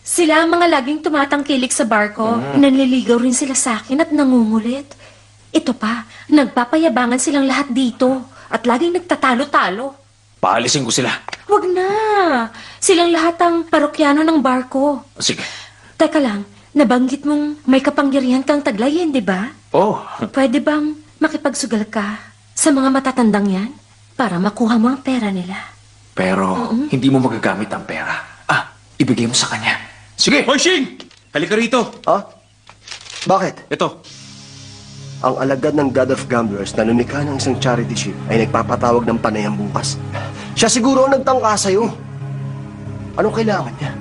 F: Sila ang mga laging tumatangkilik sa barko. Nanliligaw rin sila sa akin at nangungulit. Ito pa, nagpapayabangan silang lahat dito. At laging nagtatalo-talo.
D: Paalisin ko sila.
F: Huwag na. Silang lahat ang parokyano ng barko.
D: Sige.
F: Teka lang, nabanggit mong may kapangyarihan kang taglayin, di ba?
D: Oh,
F: Pwede bang makipagsugal ka sa mga matatandang yan para makuha mo ang pera nila?
D: pero hindi mo magagamit ang pera. Ibigay mo sa kanya. Sige!
C: Hoy, Shing! Halika rito.
E: Bakit?
C: Ito.
E: Ang alagad ng God of Gamblers na lumikha ng isang charity ship ay nagpapatawag ng panayam bukas. Siya siguro ang nagtangka sa'yo. Anong kailangan niya?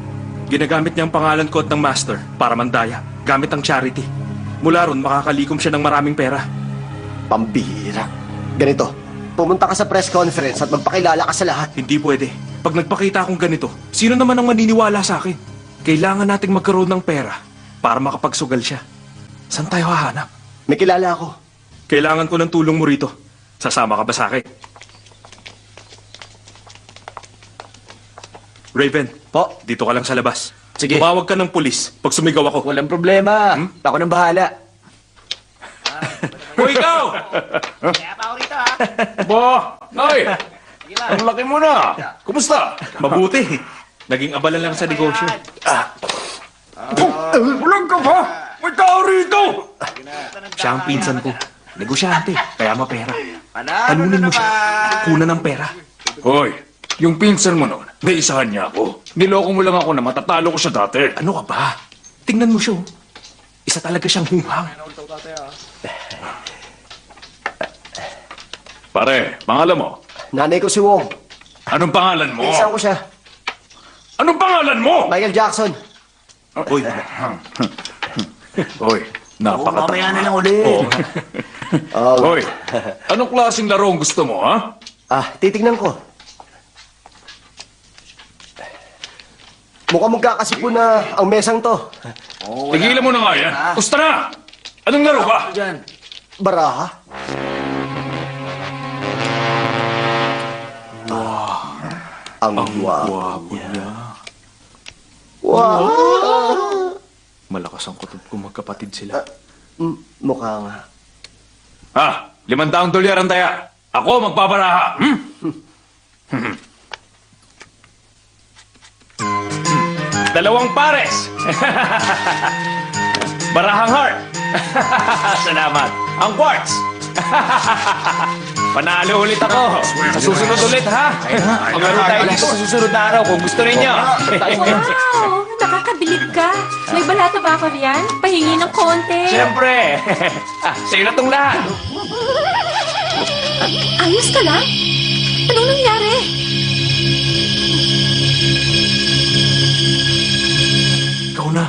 C: Ginagamit niya ang pangalan ko at ng master para mandaya, gamit ang charity. Mula ron, makakalikom siya ng maraming pera.
E: Pambihira. Ganito, pumunta ka sa press conference at magpakilala ka sa lahat.
C: Hindi pwede. Pag nagpakita akong ganito, sino naman ang maniniwala sa akin? Kailangan nating magkaroon ng pera para makapagsugal siya. Saan tayo hahanap?
E: May kilala ako.
C: Kailangan ko ng tulong mo rito. Sasama ka ba sa akin? Raven, dito ka lang sa labas.
D: Sige.
C: Tumawag ka ng pulis pag sumigaw ako.
D: Walang problema. Ako nang bahala.
C: Hoy, ikaw!
A: Ba! Ay! Ang laki mo na! Kumusta?
C: Mabuti. Naging abala lang sa negosyo.
A: Walang ka ba? May tao rito!
C: Siya ang pinsan ko. Negosyante, kaya mapera. Talunin mo siya. Kunan ng pera.
A: Hoy,
B: Yung pinsan mo noon, naisahan niya ako. Niloko mo lang ako na matatalo ko siya dati.
C: Ano ka ba? Tingnan mo siya. Oh. Isa talaga siyang humang.
B: Pare, pangalan mo?
E: Nanay ko si Wong.
B: Anong pangalan mo?
E: Pinsan ko siya.
B: Anong pangalan mo?
E: Michael Jackson.
C: Uy,
B: Hoy, napakatama.
E: Mamaya na lang ulit.
B: Hoy, anong klaseng laro ang gusto mo, ha?
E: Titignan ko. Mukhang magkakasipo na ang mesang to.
B: Tigilan mo na nga yan. Gusto na! Anong laro ba?
E: Baraha? Ang gwapo niya. Wow!
C: malakas ang kutob kung magkapatid sila.
E: Mukha nga.
B: Ha? 500 dolyar ang taya. Ako magpaparaha. Dalawang pares. Barahang heart. Salamat. Ang quartz. Panalo ulit ako. Sa susunod ulit, ha? Maglaro tayo dito sa susunod na araw kung gusto ninyo.
F: Wow! Nakakabilib ka. May balata ba ako riyan? Pahingi ng konti.
B: Siyempre. Sa'yo na tong lahat.
F: Ayos ka lang? Anong nangyari?
C: Ikaw na.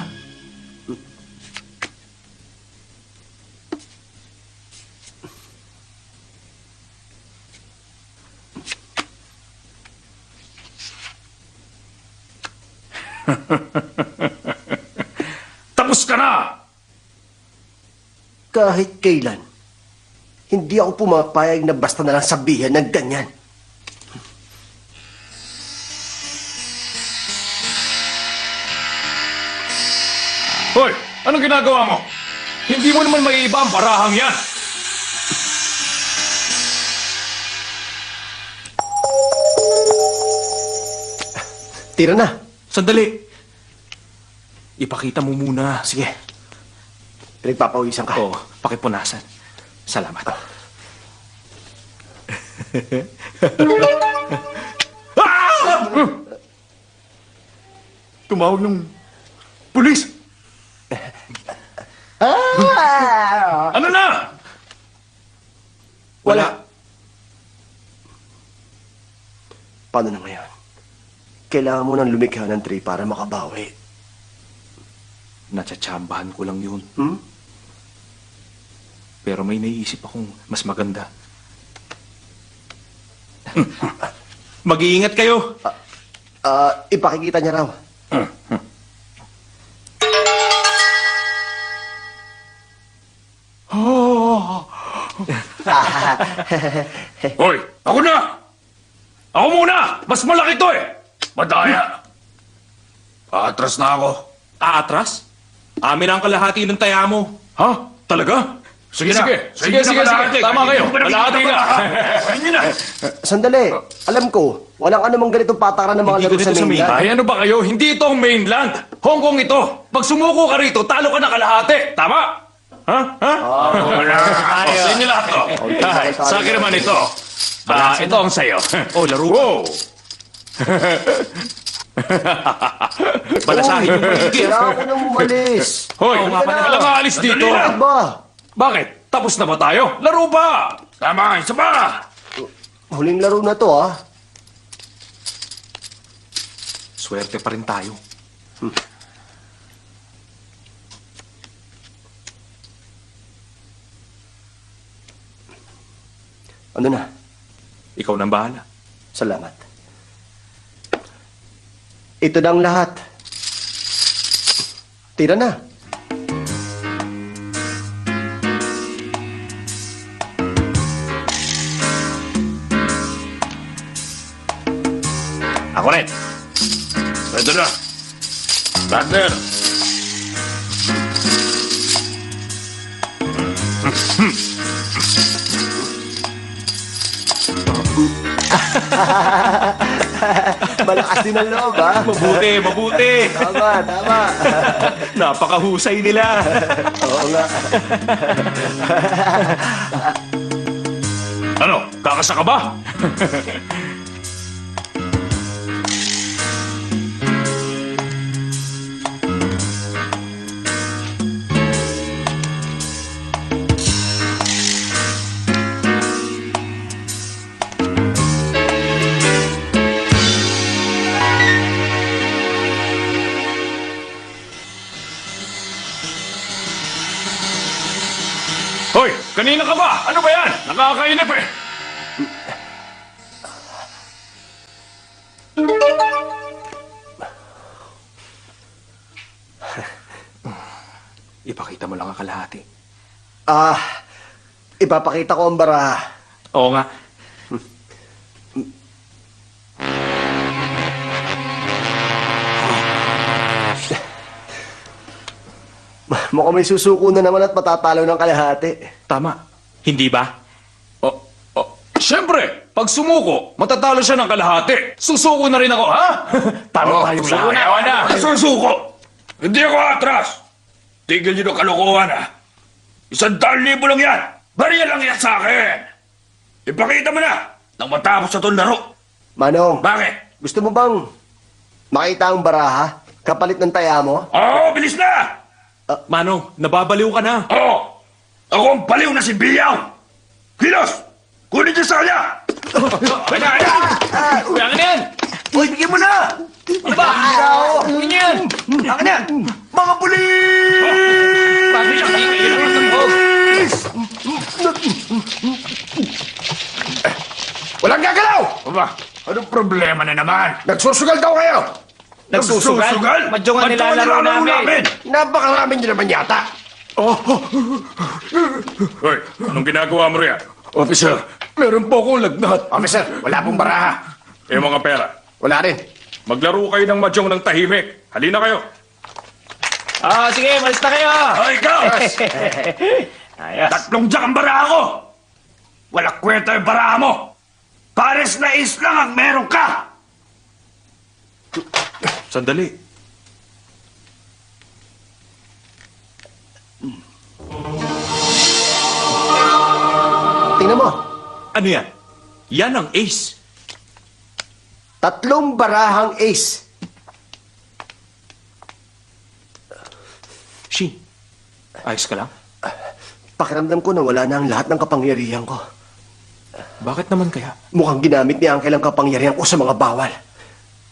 B: Tapos ka na!
E: Kahit kailan, hindi ako pumapayag na basta na lang sabihan ng ganyan.
B: Hoy! Anong ginagawa mo? Hindi mo naman maiiba ang barahang yan!
E: Tira na.
C: Sandali. Ipakita mo muna.
E: Sige. Pinagpapawisan ka.
C: Oo, pakipunasan. Salamat.
B: Tumawag ng pulis! Ano na?
E: Wala. Paano na ngayon? Kailangan mo nang lumikha ng tree para makabawi.
C: Natsatsambahan ko lang yun.
E: Hmm?
C: Pero may naiisip akong mas maganda. Mag-iingat kayo.
E: Ipakikita niya raw.
B: Hoy! Ako na! Ako muna! Mas malaki to eh! Madaya! Atras na ako.
C: Aatras? Amin ang kalahati ng taya mo.
B: Ha? Talaga? Sige, sige. Tama kayo. Kalahati na. Ayun na.
E: Sandali. Alam ko, walang anumang ganitong pataran ng mga
C: Hindi
E: laro
C: ganito
E: sa
C: sa
E: mainland.
B: Ay, ano ba kayo? Hindi ito ang mainland. Hong Kong ito. Pag sumuko ka rito, talo ka na kalahati. Tama? Ha? Ha? Sa inyo lahat to. Sa akin naman ito. Ito ang sayo.
C: Oh, laro.
B: Wow!
C: Balasahin yung maigi.
E: Kailangan ko nang umalis.
B: Hoy,
C: Oo nga pala.
B: walang aalis dito.
E: Bakit ba?
B: Bakit? Tapos na ba tayo? Laro ba? Tama, isa pa.
E: Huling laro na to, ah.
C: Swerte pa rin tayo.
E: Ano na?
C: Ikaw nang bahala.
E: Salamat. Ito na ang lahat. Tira na.
B: Ako rin. Pwede na. Partner.
E: Malakas din ang loob, ha?
C: Mabuti, mabuti.
E: Tama, tama.
C: Napakahusay nila.
E: Oo nga.
B: Ano? Kakasa ka ba? Hoy, kanina ka ba? Ano ba yan? Nakakainip eh.
C: Ipakita mo lang ang kalahati.
E: Ipapakita ko ang baraha.
C: Oo nga.
E: Mukhang may susuko na naman at matatalo ng kalahati.
C: Tama. Hindi ba?
B: Siyempre, pag sumuko, matatalo siya ng kalahati. Susuko na rin ako, ha?
C: Tama tayo
B: Susuko na,
C: lahat.
B: na. Susuko! Hindi ako atras. Tigil niyo ng kalokohan, ha? 100,000 lang yan. Bariya lang yan sa akin. Ipakita mo na nang matapos sa itong laro.
E: Manong,
B: Bakit?
E: gusto mo bang makita ang baraha? Kapalit ng taya mo?
B: Oo, bilis na!
C: Manong, nababaliw ka na.
B: Oo! Ako ang baliw na si Biyaw! Kilos! Kunin niyo sa kanya! Kaya!
D: Uy, akin na yan!
E: Uy, bigyan mo na!
D: Ba? Uy, niyo yan! Akin na yan!
E: Mga pulis!
D: Bakit siya kayo naman sa loob?
B: Walang gagalaw! Aba, anong problema na naman? Nagsusugal daw kayo!
D: Nagsusugal? Madyong ang nilalaro namin.
E: Napakarami niyo naman yata.
B: Hoy, anong ginagawa mo riyan? Officer, meron po akong lagnat.
E: Officer, wala pong baraha.
B: Eh, mga pera.
E: Wala rin.
B: Maglaro kayo ng madyong ng tahimik. Halina kayo.
D: Sige, malis na kayo!
B: Ay, ikaw!
D: Ayos.
B: 3 jack ang baraha ko! Wala kwenta yung baraha mo! Pares na is lang ang meron ka!
C: Sandali.
E: Tingnan mo.
C: Ano yan? Yan ang ace.
E: 3 barahang ace.
C: Shin, ayos ka lang?
E: Pakiramdam ko na wala na ang lahat ng kapangyarihan ko.
C: Bakit naman kaya?
E: Mukhang ginamit ni Uncle ang kapangyarihan ko sa mga bawal.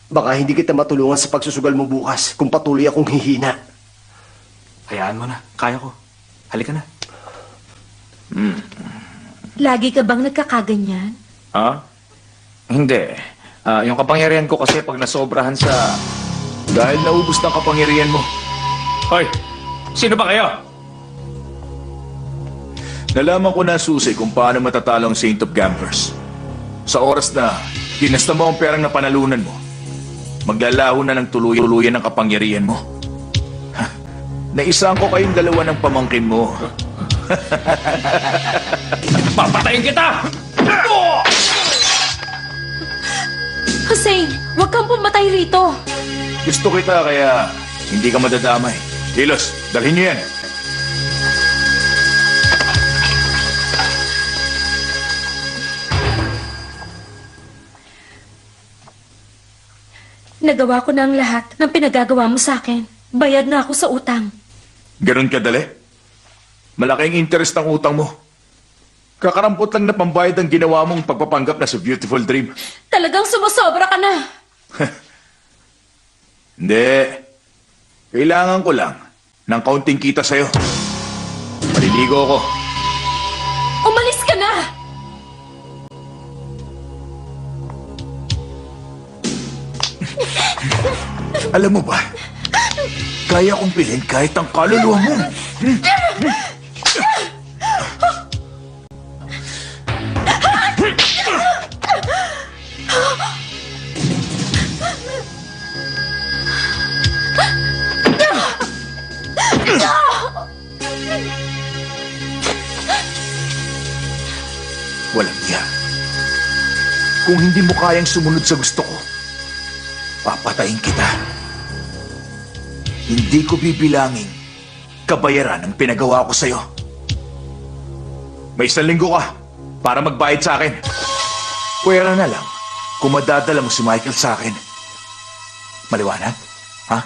E: Baka hindi kita matulungan sa pagsusugal mo bukas kung patuloy akong hihina.
C: Hayaan mo na. Kaya ko. Halika na.
F: Lagi ka bang nagkakaganyan?
D: Ha? Hindi. Yung kapangyarihan ko kasi pag nasobrahan sa...
A: Dahil naubos ng kapangyarihan mo,
D: Hoy! Sino ba kayo?
A: nalaman ko na susi kung paano matatalo ang Saint of Gambers. Sa oras na ginasta mo ang perang napanalunan mo, maglalaho na ng tuluyan ng kapangyarihan mo. Naisang ko kayong dalawa ng pamangkin mo.
D: Papatayin kita!
F: Hussein, huwag kang pumatay rito.
A: Gusto kita kaya hindi ka madadamay. Kilos, dalhin niyo yan.
F: Nagawa ko na ang lahat ng pinagagawa mo sa akin. Bayad na ako sa utang.
A: Ganon kadali? Malaking interest ang utang mo. Kakarampot lang na pambayad ang ginawa mong pagpapanggap na sa Beautiful Dream.
F: Talagang sumusobra ka na.
A: Hindi. Kailangan ko lang ng kaunting kita sa'yo. Maliligo ako.
F: Umalis ka na!
A: Alam mo ba, kaya kong bilhin kahit ang kaluluwa mo. Walang niya. Kung hindi mo kayang sumunod sa gusto ko, papatayin kita. Hindi ko bibilangin kabayaran ang pinagawa ko sa'yo. May 1 linggo ka para magbayad sa akin. Pwera na lang kung madadala mo si Michael sa akin. Maliwanag? Ha?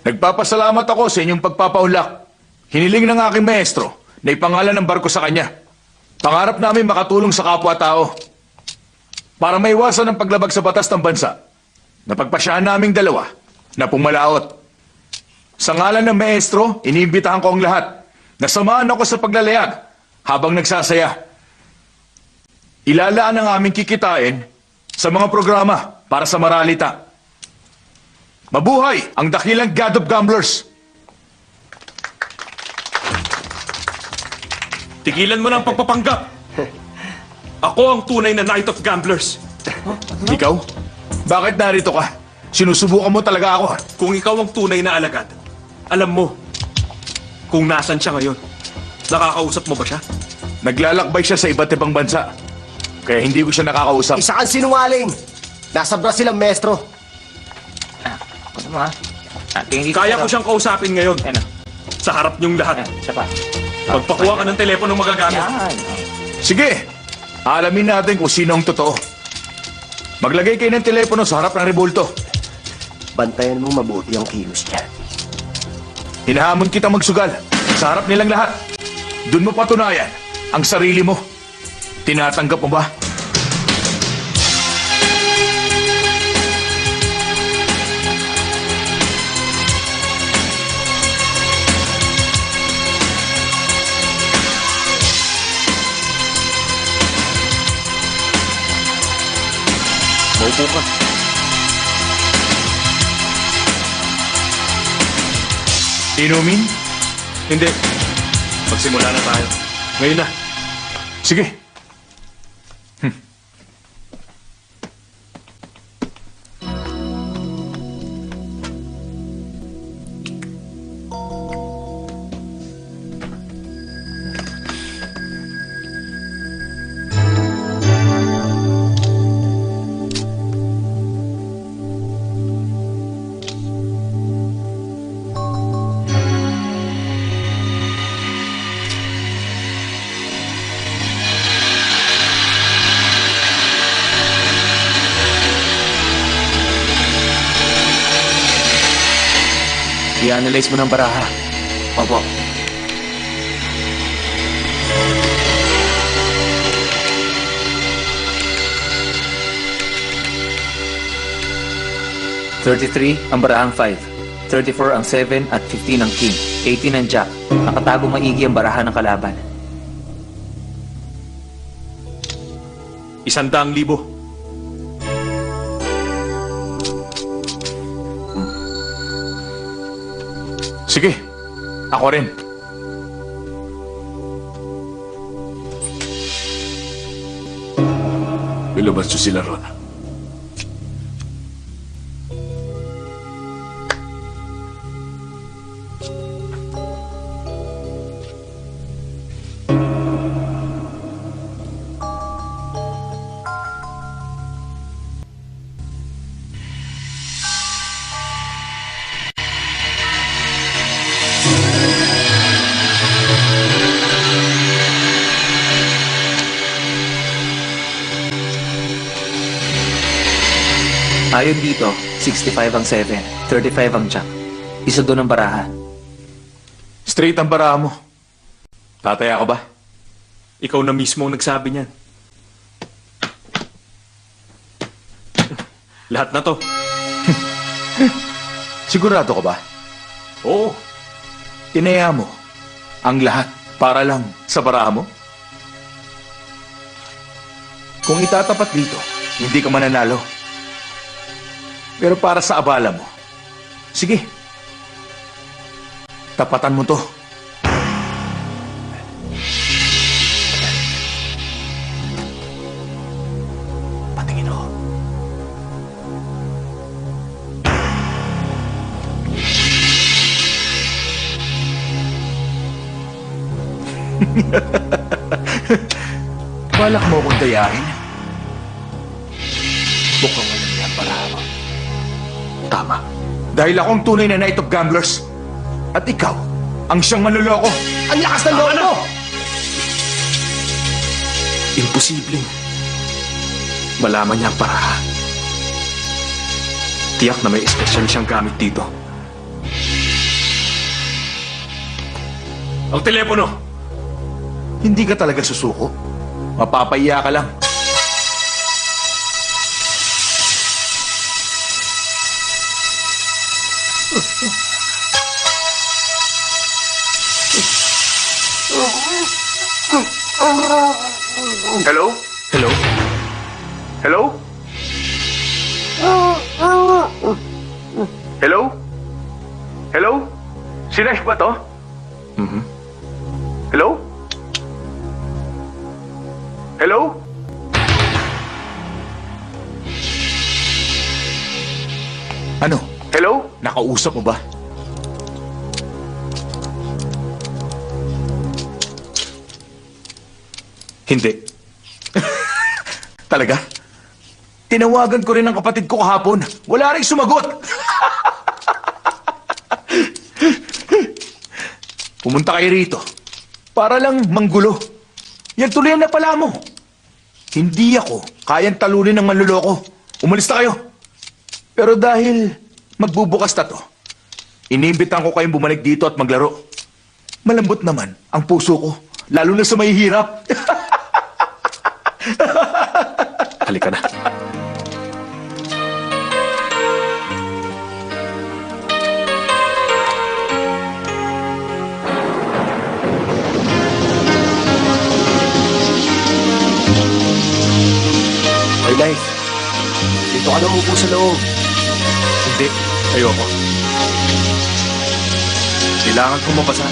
A: Nagpapasalamat ako sa inyong pagpapaunlak. Hiniling ng aking maestro na ipangalan ng barko sa kanya. Pangarap namin makatulong sa kapwa-tao. Para maiwasan ang paglabag sa batas ng bansa, napagpasyahan naming dalawa na pumalaot. Sa ngalan ng maestro, iniimbitahan ko ang lahat na samahan ako sa paglalayag habang nagsasaya. Ilalaan ang aming kikitain sa mga programa para sa maralita. Mabuhay ang dakilang God of Gamblers!
C: Tigilan mo na ang pagpapanggap! Ako ang tunay na Knight of Gamblers.
A: Ikaw? Bakit narito ka? Sinusubukan mo talaga ako.
C: Kung ikaw ang tunay na alagad, alam mo kung nasan siya ngayon. Nakakausap mo ba siya?
A: Naglalakbay siya sa iba't ibang bansa. Kaya hindi ko siya nakakausap.
E: Isa kang sinungaling. Nasa Brazil ang maestro.
D: Ano mo ha? Tingin dito.
C: Kaya ko siyang kausapin ngayon.
D: Ano?
C: Sa harap niyong lahat.
D: Siya pa.
C: Magpakuha ka ng telepono magagamit.
D: Yan.
A: Sige, alamin natin kung sino ang totoo. Maglagay kayo ng telepono sa harap ng rebulto.
E: Bantayan mo mabuti ang kilos niya.
A: Hinahamon kita magsugal sa harap nilang lahat. Doon mo patunayan ang sarili mo. Tinatanggap mo ba?
C: Maupo ka.
A: Inumin?
C: Hindi. Magsimula na tayo. Ngayon na.
A: Sige.
D: I-analyze mo ng baraha. Opo. $33 ang barahang 5, 34 ang 7 at 15 ang king, 18 ang jack. Nakatago maigi ang baraha ng kalaban.
C: 100,000.
A: Sige. Ako rin. Ilabas nyo sila ron.
D: Ayon dito, 65 ang 7, 35 ang jack. Isa doon ang baraha.
A: Straight ang baraha mo. Tataya ka ba?
C: Ikaw na mismo ang nagsabi niyan. Lahat na to.
A: Sigurado ka ba?
C: Oo.
A: Tinaya mo ang lahat para lang sa baraha mo? Kung itatapat dito, hindi ka mananalo. Pero para sa abala mo, sige, tapatan mo to. Patingin ako. Balak mo akong dayain? Mukhang walang yan para mo. Tama. Dahil akong tunay na Knight of Gamblers. At ikaw, ang siyang manloloko.
E: Ang lakas ng loob mo!
C: Imposibleng malaman niya ang paraha. Tiyak na may espesyal siyang gamit dito. Ang telepono!
A: Hindi ka talaga susuko. Mapapahiya ka lang.
B: Hello?
C: Hello?
B: Hello? Hello? Hello? Si Nash ba to? Hello? Hello?
A: Ano?
B: Hello?
A: Nakausap mo ba?
C: Hindi.
A: Talaga? Tinawagan ko rin ang kapatid ko kahapon. Wala rin sumagot. Pumunta kayo rito. Para lang manggulo. Yan tuloy na pala mo. Hindi ako kayang talunin ng manluloko. Umalis na kayo. Pero dahil magbubukas na to, iniimbitan ko kayong bumalik dito at maglaro. Malambot naman ang puso ko, lalo na sa may hirap.
C: Halika na.
E: Hoy, Life. Dito ka na umupo sa loob.
C: Hindi. Ayoko. Kailangan ko mabasa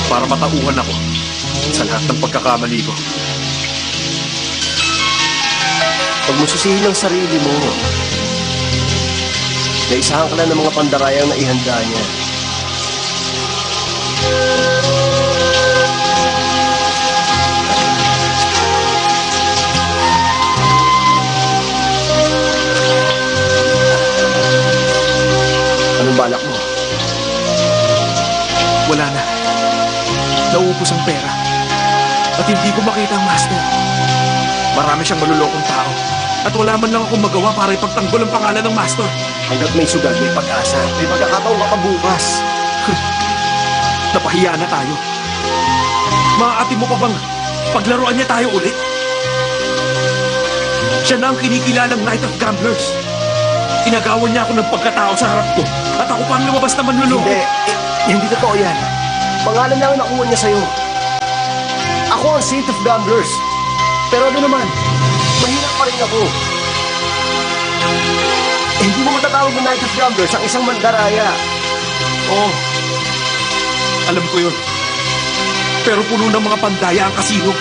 C: para matauhan ako sa lahat ng pagkakamali ko.
E: Huwag mo sisihin ang sarili mo. Naisahan ka lang ng mga pandarayang na ihanda niya. Anong balak mo?
C: Wala na. Nauubos ang pera. At hindi ko makita ang master. Marami siyang malulokong tao. At wala man lang akong magawa para ipagtanggol ang pangalan ng master.
E: Hanggat may sugal, may pag-asa. May pagkakataong ka pa bukas.
C: Napahiya na tayo. Maaati mo pa bang paglaruan niya tayo ulit? Siya na ang kinikilalang Knight of Gamblers. Inagawan niya ako ng pagkatao sa harap ko. At ako pa ang lumabas na manluloko.
E: Hindi totoo yan. Pangalan lang ang nakuha niya sa'yo. Ako ang Saint of Gamblers. Pero ano naman, mahirap pa rin ako. Hindi mo matatawag ng Knight of Gamblers ang isang mandaraya.
C: Oo. Alam ko yun. Pero puno ng mga pandaya ang kasino.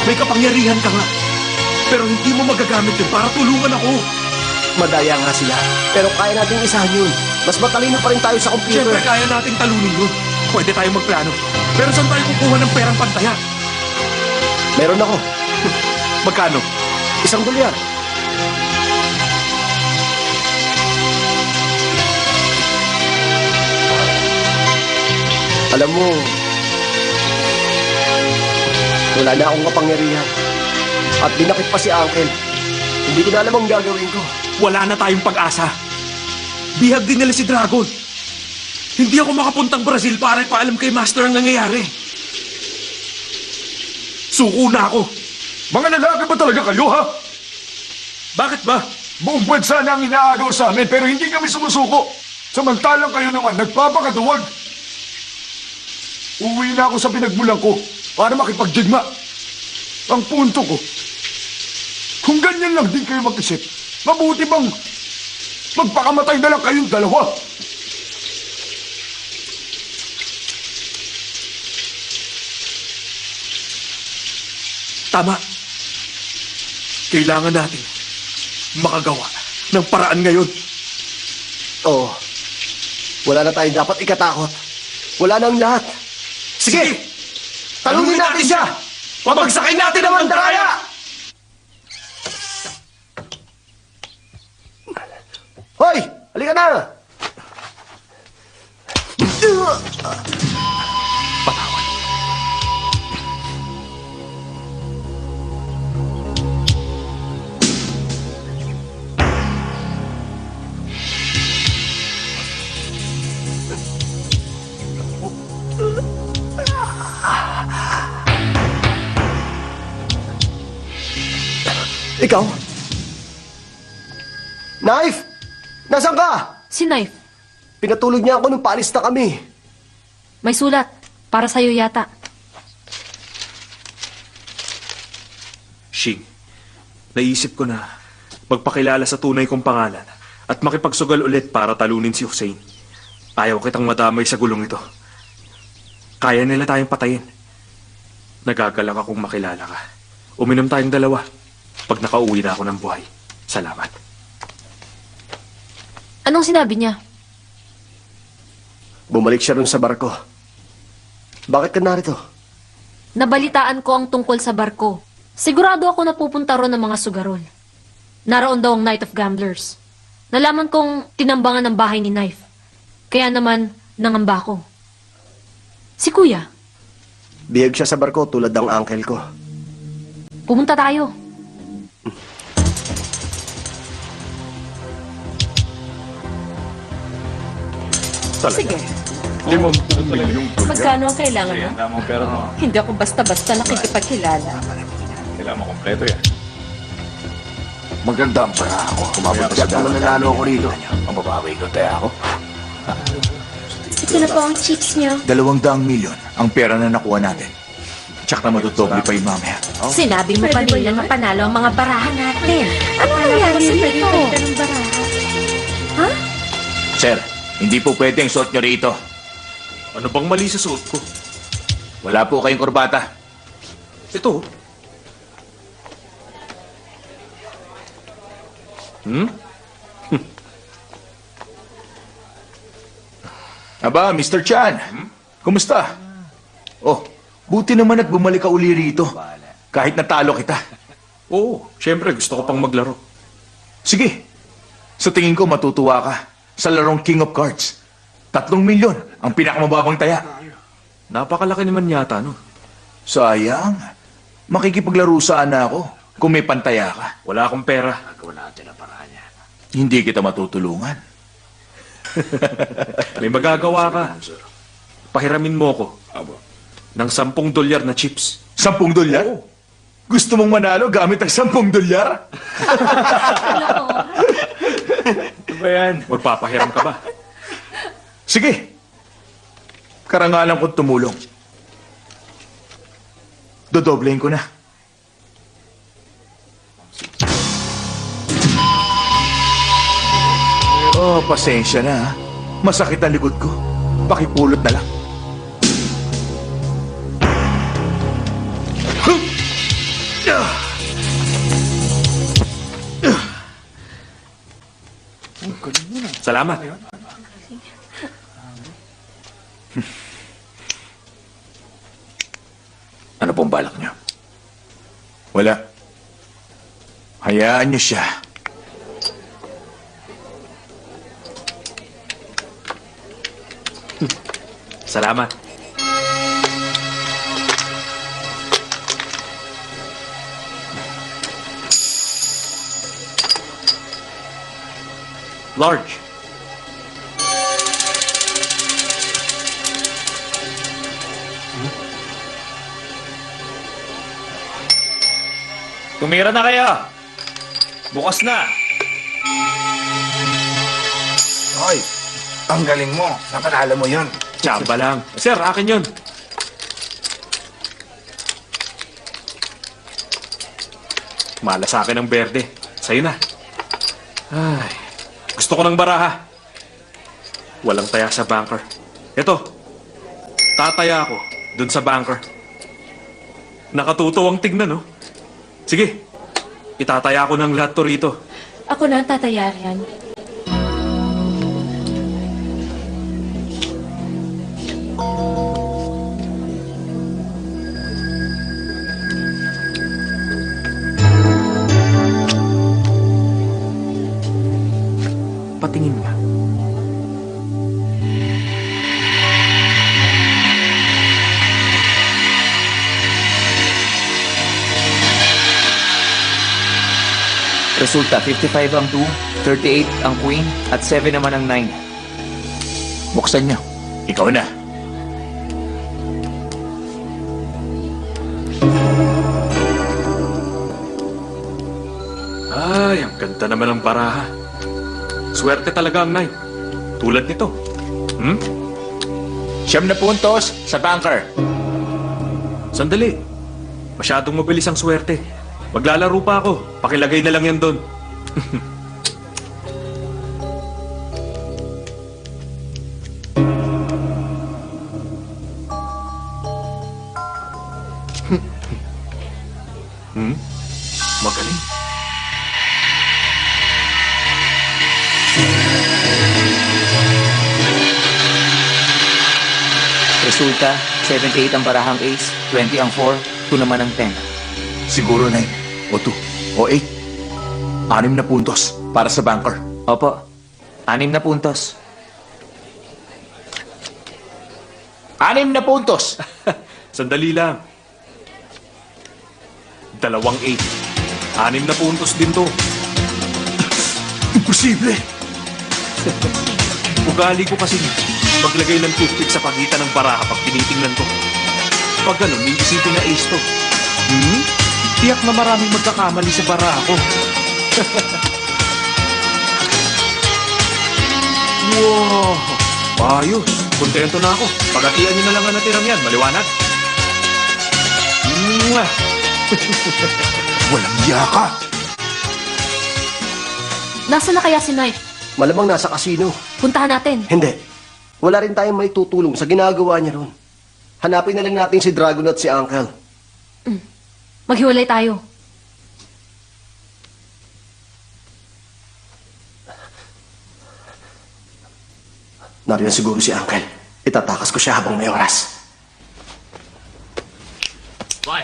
C: May kapangyarihan ka nga. Pero hindi mo magagamit yun para tulungan ako.
E: Madaya nga sila. Pero kaya nating isahan yun. Mas matalino pa rin tayo sa computer.
C: Siyempre kaya nating talunin yun. Pwede tayo magplano. Pero saan tayo kukuha ng perang pantaya?
E: Meron ako.
C: Magkano?
E: $1. Alam mo, wala na akong kapangyarihan. At dinakip pa si Uncle. Hindi ko na alam ang gagawin ko.
C: Wala na tayong pag-asa. Bihag din nila si Dragon. Hindi ako makapuntang Brazil para ipaalam kay Master ang nangyayari. Suko na ako.
B: Mga lalaki ba talaga kayo, ha?
C: Bakit ba?
B: Buong buwan sana ang inaagaw sa amin, pero hindi kami sumusuko. Samantalang kayo naman, nagpapakaduwag. Uwi na ako sa pinagmulan ko para makipagdigma. Ang punto ko, kung ganyan lang din kayo mag-isip, mabuti bang magpakamatay na lang kayong dalawa?
C: Tama. Kailangan natin makagawa ng paraan ngayon.
E: Oo. Wala na tayong dapat ikatakot. Wala na ang lahat.
C: Sige!
E: Talunin natin siya! Pabagsakin natin ang mandaraya! Hoy! Halika na!
C: Patawan.
E: Ikaw? Knife! Nasaan ka?
G: Si Knife,
E: Pinatulog niya ako nung paalis na kami.
G: may sulat. Para sa'yo yata.
C: Shing, naisip ko na magpakilala sa tunay kong pangalan at makipagsugal ulit para talunin si Hussein. Ayaw kitang madamay sa gulong ito. Kaya nila tayong patayin. Nagagalak akong makilala ka. Uminom tayong dalawa. Pag nakauwi na ako ng buhay. Salamat.
G: Anong sinabi niya?
E: Bumalik siya ron sa barko. Bakit ka narito?
G: Nabalitaan ko ang tungkol sa barko. Sigurado ako na pupunta ron ng mga sugarol. Naroon daw ang Night of Gamblers. Nalaman kong tinambangan ng bahay ni Knife. Kaya naman, nangamba ko. Si Kuya,
E: Bihag siya sa barko tulad ng uncle ko.
G: pumunta tayo.
F: Sige,
A: 50 milyong dolyar.
F: magkano ang kailangan mo?
A: Kailangan mo pera mo.
F: Hindi ako basta-basta nakikipagkilala.
A: Kailangan mo kompleto yan.
B: Maganda ang para ako. Kumabot
E: Tiyak naman nanalo ako rito.
B: Mababawi ko tayo ako.
F: Ito na po ang chicks niyo.
A: 200 milyon ang pera na nakuha natin. Tsak na matudoble pa yung mamaya.
F: Sinabi mo pa nila na panalo ang mga barahan natin. Ano nangyari rito? Ng barahan. Ha?
A: Sir, hindi po pwede ang suot nyo rito.
C: Ano bang mali sa suot ko?
A: Wala po kayong kurbata.
C: Ito.
A: Aba, Mr. Chan. Kumusta? Oh, buti naman at bumalik ka uli rito. Kahit natalo kita.
C: Oo, syempre gusto ko pang maglaro.
A: Sige. Sa tingin ko matutuwa ka sa larong King of Cards. 3 milyon ang pinakamababang taya.
C: Napakalaki naman yata, no?
A: Sayang. Makikipaglaro sana ako kung may pantaya ka.
C: Wala akong pera.
A: Hindi kita matutulungan.
C: May magagawa ka. Pahiramin mo ko ng $10 na chips.
A: 10 dolyar? Gusto mong manalo gamit ang 10 dolyar? Ano ba yan?
C: Magpapahiram ka ba?
A: Sige. Karangalan ko't tumulong. Dodoblehin ko na. Oh, pasensya na ha. Masakit ang likod ko. Pakipulot na lang.
C: Salamat.
A: Ano pong balak niyo? Wala. Hayaan niyo siya.
C: Salamat. Large.
D: Tumira na kayo! Bukas na!
H: Hoy, ang galing mo. Napanalo mo yun.
C: Tsamba lang. Sir, akin yun. Mala sa akin ang berde. Sa'yo na. Ay, gusto ko ng baraha. Walang taya sa banker. Ito, tataya ako dun sa banker. Nakatuto ang tignan, no? Sige, itataya ko ng lahat to rito.
F: Ako na ang tatayaran.
C: Patingin nga.
D: Resulta, 55 ang 2, 38 ang queen, at 7 naman ang 9.
A: Buksan niyo. Ikaw na.
C: Ganda naman ang baraha. Swerte talaga ang night. Tulad nito. Hmm?
D: 9 na puntos sa banker.
C: Sandali. Masyadong mabilis ang swerte. Maglalaro pa ako. Pakilagay na lang yan doon. Magaling.
D: Resulta, 78 ang barahang ace, 20 ang 4, 2 naman ang 10.
A: Siguro 9 o 2 o 8. 6 na puntos para sa banker.
D: Opo, 6 na puntos. 6 na puntos!
C: Sandali lang. 2 8. 6 na puntos din to.
A: Imposible!
C: Ugali ko kasi maglagay ng toothpick sa pagitan ng baraha pag tinitingnan ko. Pag ganun, may isipin na ace to. Tiyak na maraming magkakamali sa baraha ko. Wow! Ayos! Kontento na ako. Pagatian niyo na lang ang natirang yan. Maliwanag. Mwah!
A: Walang yaka!
G: Nasaan na kaya si Knight?
E: Malamang nasa kasino.
G: Puntahan natin.
E: Hindi. Wala rin tayong may tutulong sa ginagawa niya ron. Hanapin na lang natin si Dragon at si Uncle.
G: Maghiwalay tayo.
E: Nariyan siguro si Uncle. Itatakas ko siya habang may oras.
C: Hoy!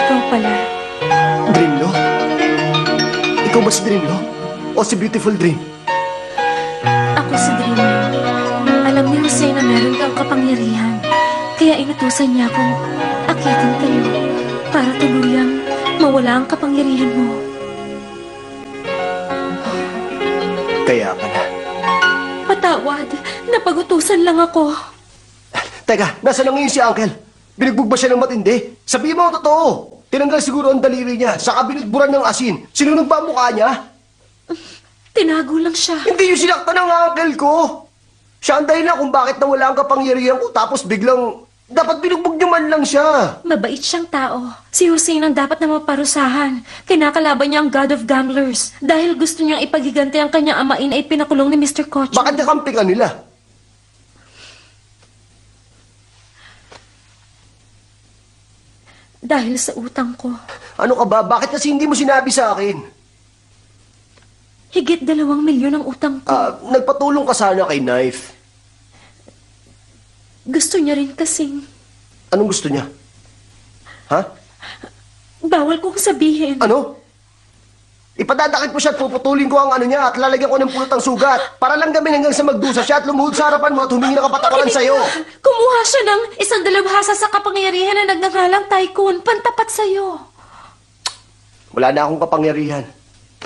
F: Ikaw pala.
E: Dreamlo? Ikaw ba si Dreamlo? O si Beautiful Dream?
F: Ako si Dreamer. Alam ni Jose na meron kang kapangyarihan. Kaya inutusan niya akong akitin kayo para tuluyang mawala ang kapangyarihan mo.
E: Kaya pala.
F: Patawad, napagutusan lang ako.
E: Teka, nasa na ngayon si Uncle? Binugbog ba siya ng matindi? Sabihin mo ang totoo. Tinanggal siguro ang daliri niya, saka binudburan ng asin. Sinunog ba ang mukha niya?
F: Tinago lang siya.
E: Hindi yung sinaktan ng uncle ko. Siya ang dahilan kung bakit nawala ang kapangyarihan ko tapos biglang dapat binugbog niyo man lang siya.
F: Mabait siyang tao. Si Jose ang dapat na maparusahan. Kinakalaban niya ang God of Gamblers. Dahil gusto niyang ipagiganti ang kanyang amain ay pinakulong ni Mr. Kocho.
E: Bakit nakampi ka nila?
F: Dahil sa utang ko.
E: Ano ka ba? Bakit kasi hindi mo sinabi sa akin?
F: Higit 2 milyon ang utang ko.
E: Nagpatulong ka sana kay Knife.
F: Gusto niya rin kasing...
E: Anong gusto niya? Ha?
F: Bawal kong sabihin.
E: Ano? Ipadadakit ko siya at puputulin ko ang ano niya at lalagyan ko ng pulot ang sugat para lang gamin hanggang sa magdusa siya at lumuhod sa harapan mo at humingi ng kapatawaran sa'yo.
F: Kumuha siya ng isang dalabhasa sa kapangyarihan na nagngangalang Tycoon, pantapat sa'yo.
E: Wala na akong kapangyarihan.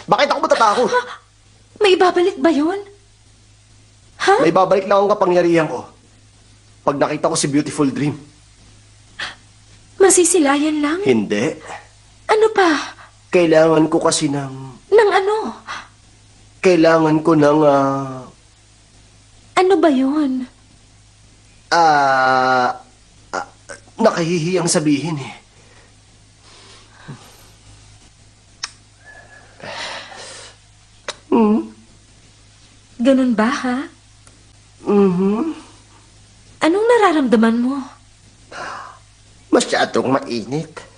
E: Bakit ako matatakot?
F: May ibabalik ba yun? Ha?
E: May babalik lang akong kapangyarihan ko. Pag nakita ko si Beautiful Dream.
F: Masisilayan lang?
E: Hindi.
F: Ano pa?
E: Kailangan ko kasi ng...
F: Nang ano?
E: Kailangan ko ng...
F: Ano ba yun?
E: Nakahihiyang sabihin eh.
F: Ganun ba, ha? Anong nararamdaman mo?
E: Masyadong mainit.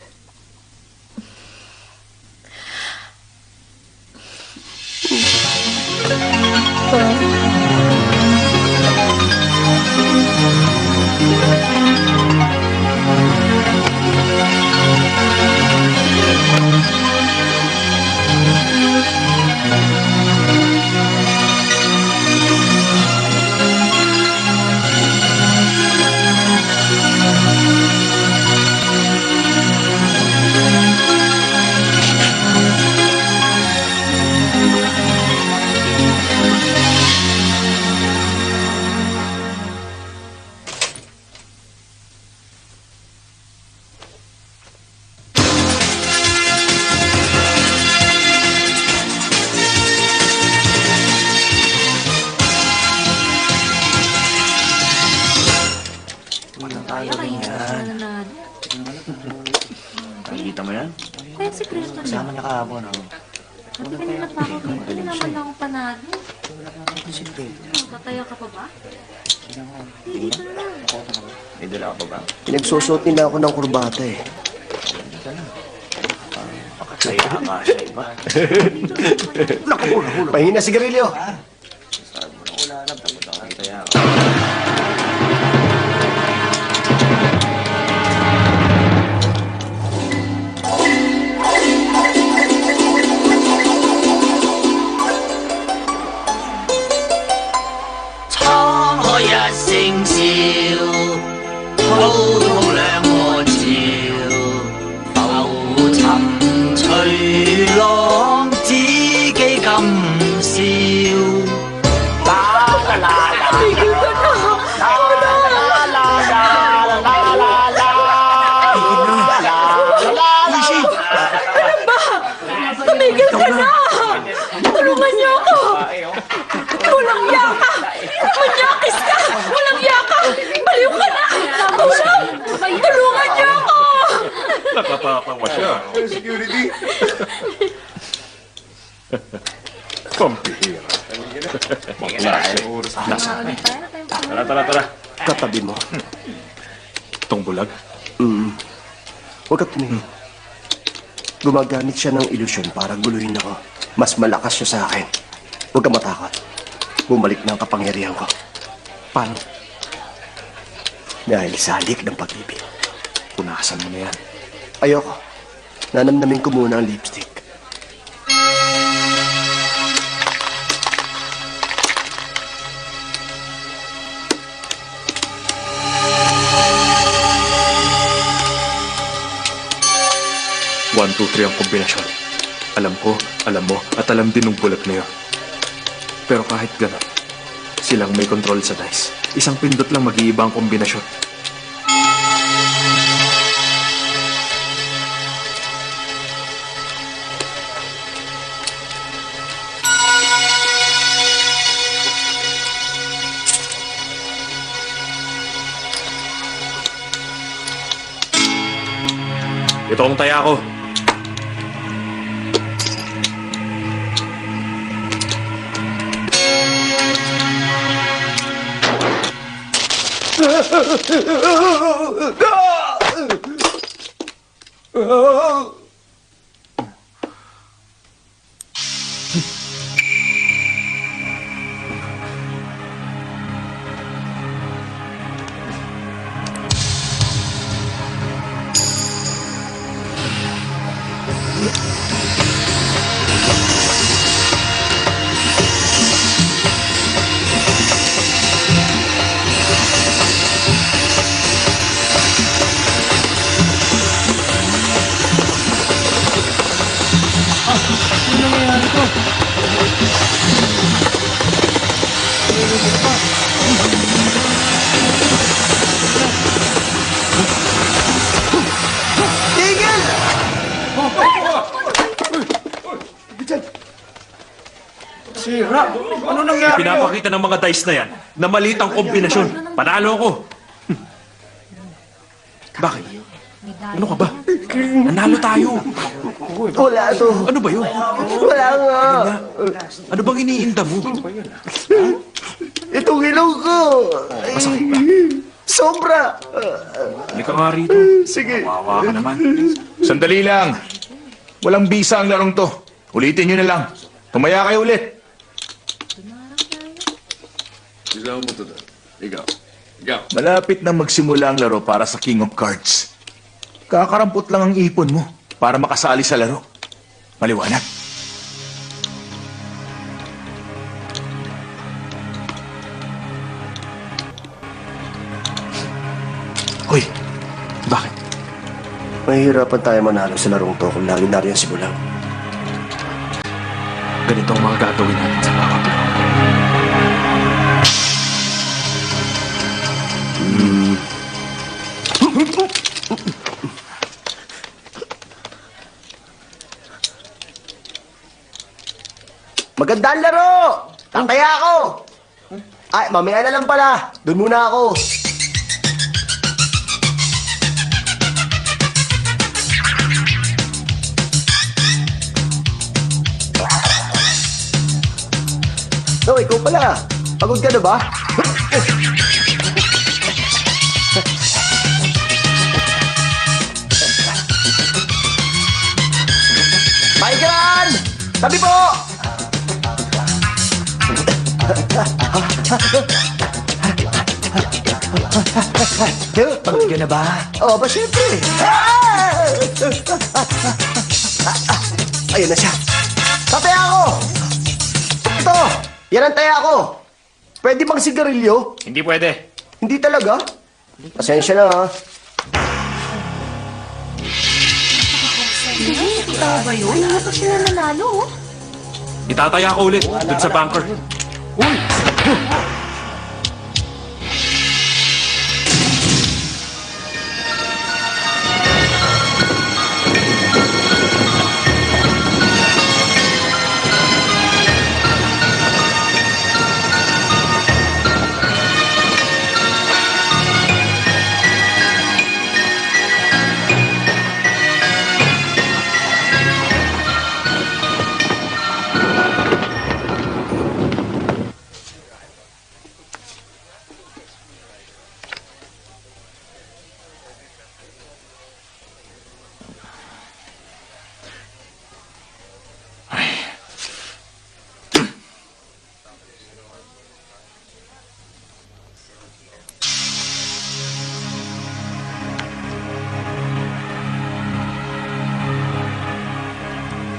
D: Kita mo yan?
G: Kaya sikreto niya.
D: Kasama niya kahapon.
G: Hindi ka na nagpapakita. Hindi naman lang ako panalo. Mataya ka pa ba? Hindi dito na lang.
D: May dala ka pa ba?
E: Pinagsusuot nila ako ng kurbata eh.
D: Pakasaya ka siya iba.
E: Pahingi na sigarilyo.
D: Kaya
F: Tumigil ka na! Tulungan niyo ako! Walang yaka! Manyakis ka! Walang yaka! Baliw ka na! Tulungan niyo ako!
A: Nakapakawa siya.
H: Security.
A: Pampihira.
C: Tara.
E: Katabi mo.
C: Itong bulag.
E: Huwag ka tumingin. Gumagamit siya ng ilusyon para guluhin ako. Mas malakas siya sa akin. Huwag ka matakot. Bumalik na ang kapangyarihan ko.
C: Paano?
E: Dahil sa halik ng pag-ibig.
C: Punasan mo na yan.
E: Ayoko. Nanamnamin ko muna ang lipstick.
C: One, two, three ang kombinasyon. Alam ko, alam mo, at alam din ng bulag na yun. Pero kahit gano'n, silang may control sa dice. Isang pindot lang mag-iiba ang kombinasyon. Ito ang taya ko.
B: Sira! Ano nangyari?
C: Pinapakita ng mga dice na yan na maliit ang kombinasyon. Panalo ako. Bakit? Ano ka ba? Nanalo tayo.
E: Wala to.
C: Ano ba yun?
E: Wala nga.
C: Ano bang iniinda mo?
E: Itong ilong ko.
C: Masakit ba?
E: Sobra.
C: Halika nga rito.
E: Sige.
C: Kawawa ka naman.
A: Sandali lang. Walang bisa ang larong to. Ulitin nyo na lang. Tumaya kayo ulit. Malapit na magsimula ang laro para sa King of Cards. Kakarampot lang ang ipon mo para makasali sa laro. Maliwanag.
C: Hoy, bakit?
E: Mahihirapan tayo manalo sa larong to kung lagi nariyan si Bulang.
C: Ganito ang mga gagawin natin sa bawat laro.
E: Magandang laro! Tataya ako! Ay, mamaya na lang pala. Doon muna ako. pala. Pagod ka na ba? Migran! Tabi po!
D: Pagod ka na ba?
E: Oo, ba syempre? Ayun na siya. Tataya ako! Ito! Yan ang taya ko! Pwede bang sigarilyo?
D: Hindi pwede.
E: Hindi talaga? Pasensya na ha.
F: Tao ba yun? Hindi pa sila nanalo, oh.
C: Itataya ko ulit dun sa bunker.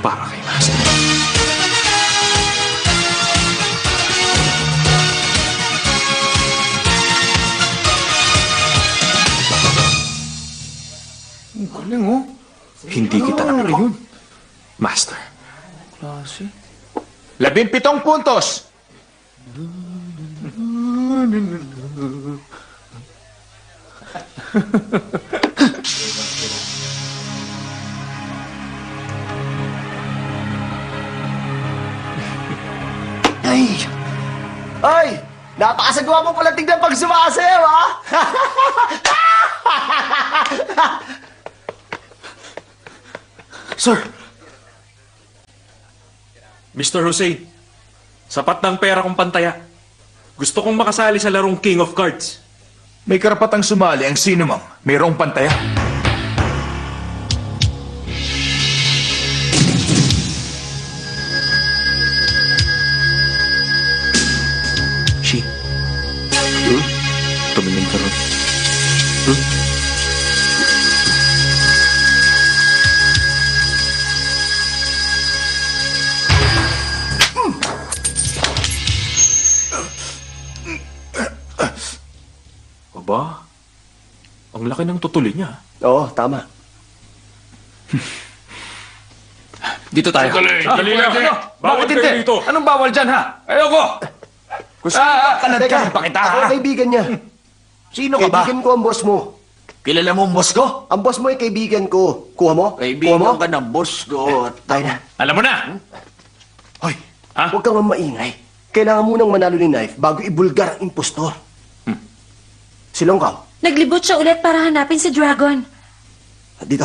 C: Para kay Master.
B: Ang galing, oh.
C: Hindi kita nakita. Master.
B: 17 puntos.
E: Ay! Ay! Napakasagawa mo pala tignan pag sumasayaw, ha?
C: Sir! Mr. Hussein, sapat ng pera kong pantaya. Gusto kong makasali sa larong King of Cards.
A: May karapatang sumali ang sino mang mayroong pantaya.
C: Shi. Tumingin ka ron. Aba, ang laki ng tutuli niya.
E: Oo, tama.
D: Dito tayo.
B: Dali lang.
C: Bawal
B: Bakit
C: kayo
B: hindi?
C: dito.
B: Anong bawal dyan, ha? Ayoko. Gusto kalad ka rin pa kita,
E: Ako
B: ha?
E: ang kaibigan niya.
B: Sino ka ba?
E: Kaibigan ko ang boss mo.
B: Kilala mo ang boss ko?
E: Ang boss mo ay kaibigan ko. Kuha mo? Kuha mo?
B: Kaibigan ka ng boss ko.
E: Tayo na.
D: Alam mo na!
B: Hoy,
E: Huwag kang maingay. Kailangan munang manalo ni Knife bago ibulgar ang impostor. Silongkaw,
F: Naglibot siya ulit para hanapin si Dragon.
E: dito.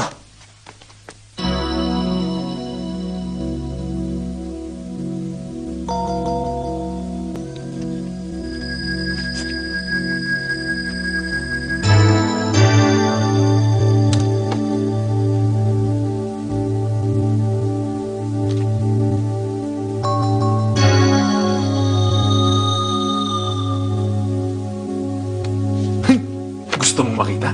C: Gusto mong makita?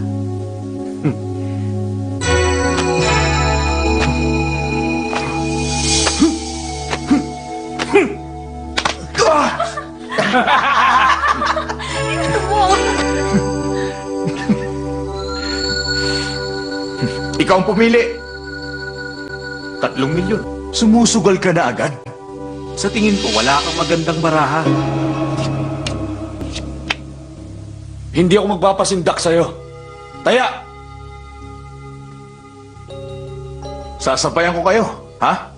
A: Ikaw ang pumili.
C: 3 milyon.
A: Sumusugal ka na agad.
C: Sa tingin ko, wala kang magandang baraha.
B: hindi ako magpapasindak sa'yo. Taya!
A: Sasabayan ko kayo, ha?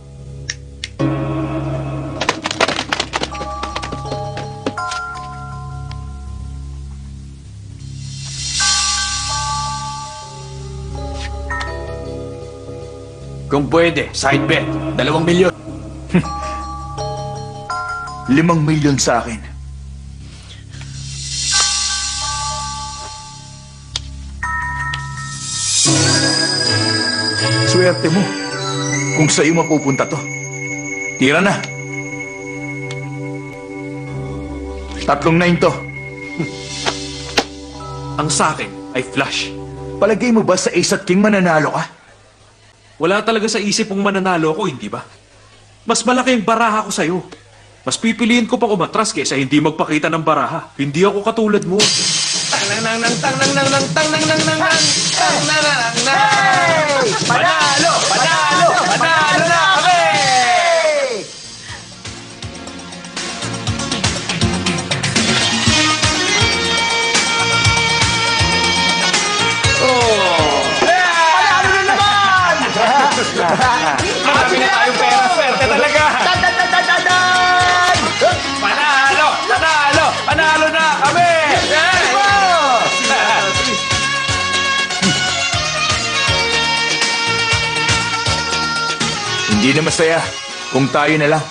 B: Kung pwede, side bet. 2 milyon.
A: 5 milyon sa akin. Swerte mo kung sa'yo mapupunta to. Tira na. 3-9 to.
C: Ang sa akin ay flush.
A: Palagay mo ba sa Ace at King mananalo ka?
C: Wala talaga sa isip mong mananalo ako, hindi ba? Mas malaki ang baraha ko sa'yo. Mas pipiliin ko pa umatras kaysa hindi magpakita ng baraha. Hindi ako katulad mo.
E: Panalo! Panalo! Panalo na kami! Panalo na naman!
D: Marami na tayong pera. Swerte talaga.
E: Tan-tan-tan-tan-tan!
D: Panalo! Panalo! Panalo na kami!
A: Hindi na masaya kung tayo na lang.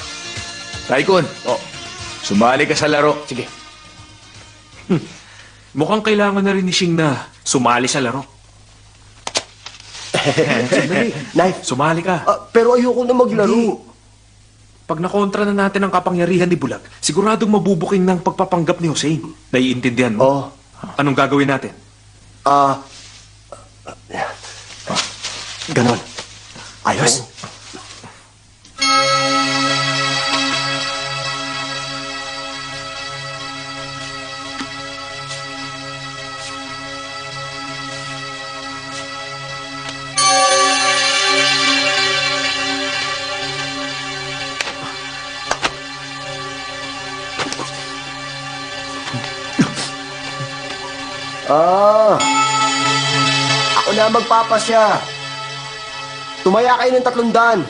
A: Tycoon, sumali ka sa laro.
D: Sige.
C: Mukhang kailangan na rin ni Shing na sumali sa laro.
E: Knife,
C: Sumali ka.
E: pero ayoko na maglaro.
C: Pag nakontra na natin ang kapangyarihan ni Bulag, siguradong mabubuking ng pagpapanggap ni Hussein. Naiintindihan mo?
E: Oh.
C: Anong gagawin natin?
E: Ganon. Ayos. Ako na magpapasya. Tumaya kayo ng 300.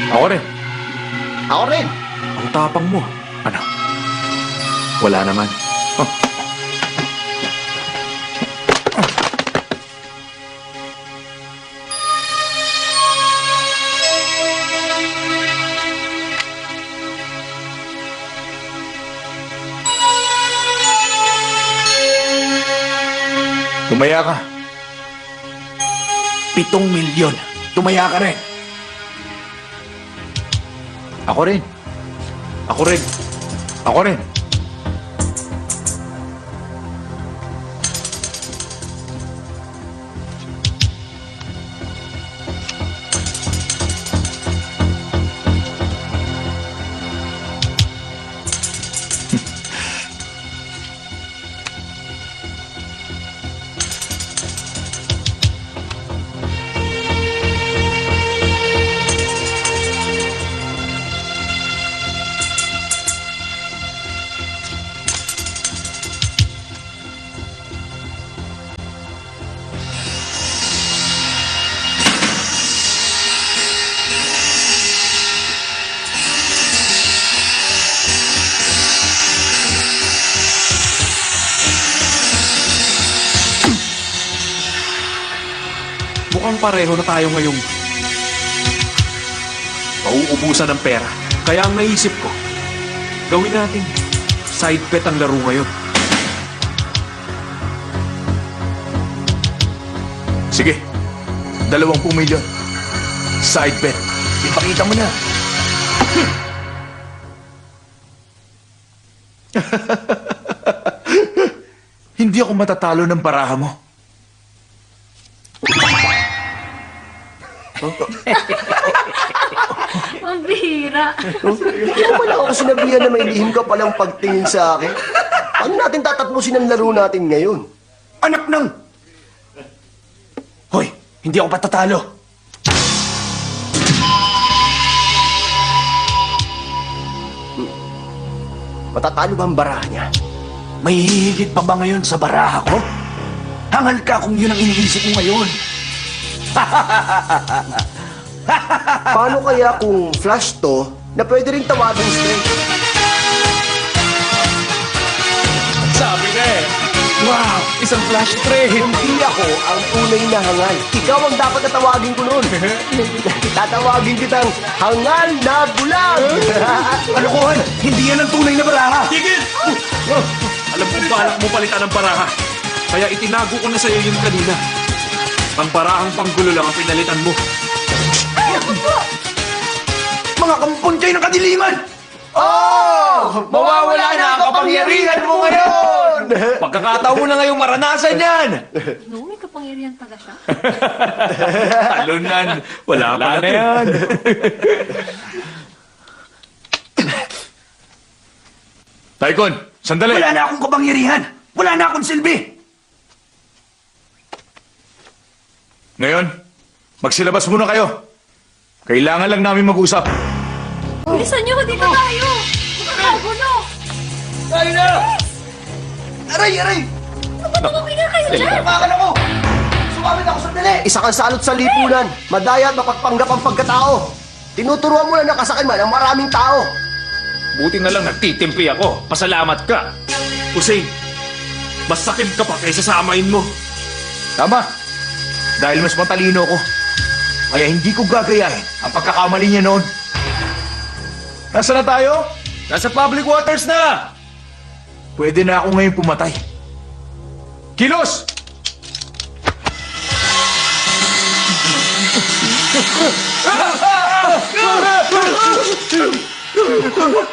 A: Ako rin.
E: Ako rin.
C: Ang tapang mo. Ano? Wala naman.
A: Tumaya ka. 7 milyon. Tumaya ka rin. Ako rin.
C: Ako rin.
A: Ako rin.
C: Mukhang pareho na tayo ngayong mauubusan ng pera. Kaya ang naisip ko, gawin natin side bet ang laro ngayon.
A: Sige. 20 milyon. Side bet. Ipakita mo na. Hindi ako matatalo ng baraha mo.
G: Ang bihira.
E: Kaya wala ako sinabihan na may lihim ka palang pagtingin sa akin. Paano natin tataplusin ang laro natin ngayon?
B: Anak ng... Hoy, hindi ako patatalo.
E: Matatalo ba ang baraha niya?
B: May hihigit pa ba ngayon sa baraha ko? Hangal ka kung yun ang iniisip mo ngayon.
E: Paano kaya kung flash to na pwede rin tawagin straight?
C: Sabi ka eh. Wow, isang flash trade.
E: Hindi ako ang tunay na hangal. Ikaw ang dapat na tawagin ko noon. Tatawagin kitang hangal na bulag.
B: Kalokohan! Hindi yan ang tunay na baraha!
C: Tigil! Alam kong balak mo palitan ng baraha. Kaya itinago ko na sa'yo yun kanina. Ang barahang panggulo lang ang pinalitan mo.
B: Mga kampon kayo ng kadiliman!
E: Oh! Mawawala na ang kapangyarihan mo ngayon!
D: Pagkakataon mo na ngayong maranasan yan!
G: No, may kapangyarihan pala siya.
C: Talunan. Wala pa
D: na yan.
A: Tycoon, sandali.
B: Wala na akong kapangyarihan! Wala na akong silbi!
A: Ngayon, magsilabas muna kayo. Kailangan lang namin mag-usap.
G: Bilisan niyo, dito tayo! Makakagulo!
B: Tayo na! Aray! Aray!
G: Tumamig na kayo dyan!
B: Tumakan ako! Sumamit ako sandali!
E: Isa kang salot sa lipunan, madaya at mapagpanggap ang pagkatao. Tinuturuan mo na nakasakal man ang maraming tao.
D: Buti na lang nagtitimpi ako. Pasalamat ka.
C: Hussein, mas sakit ka pa kaysa sa amain mo.
A: Tama. Dahil mas matalino ko. Kaya hindi ko gagayahin ang pagkakamali niya noon. Nasaan na tayo?
D: Nasa public waters na!
A: Pwede na ako ngayon pumatay. Kilos!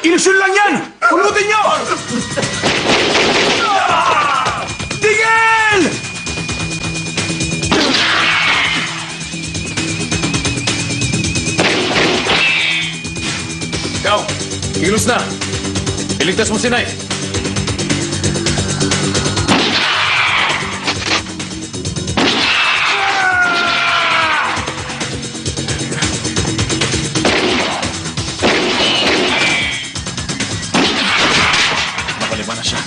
A: Ilusyon lang yan! Pulutin niyo! Tigil!
C: Ikaw, kilos na. Iligtas mo si Knight. Nakalima na siya.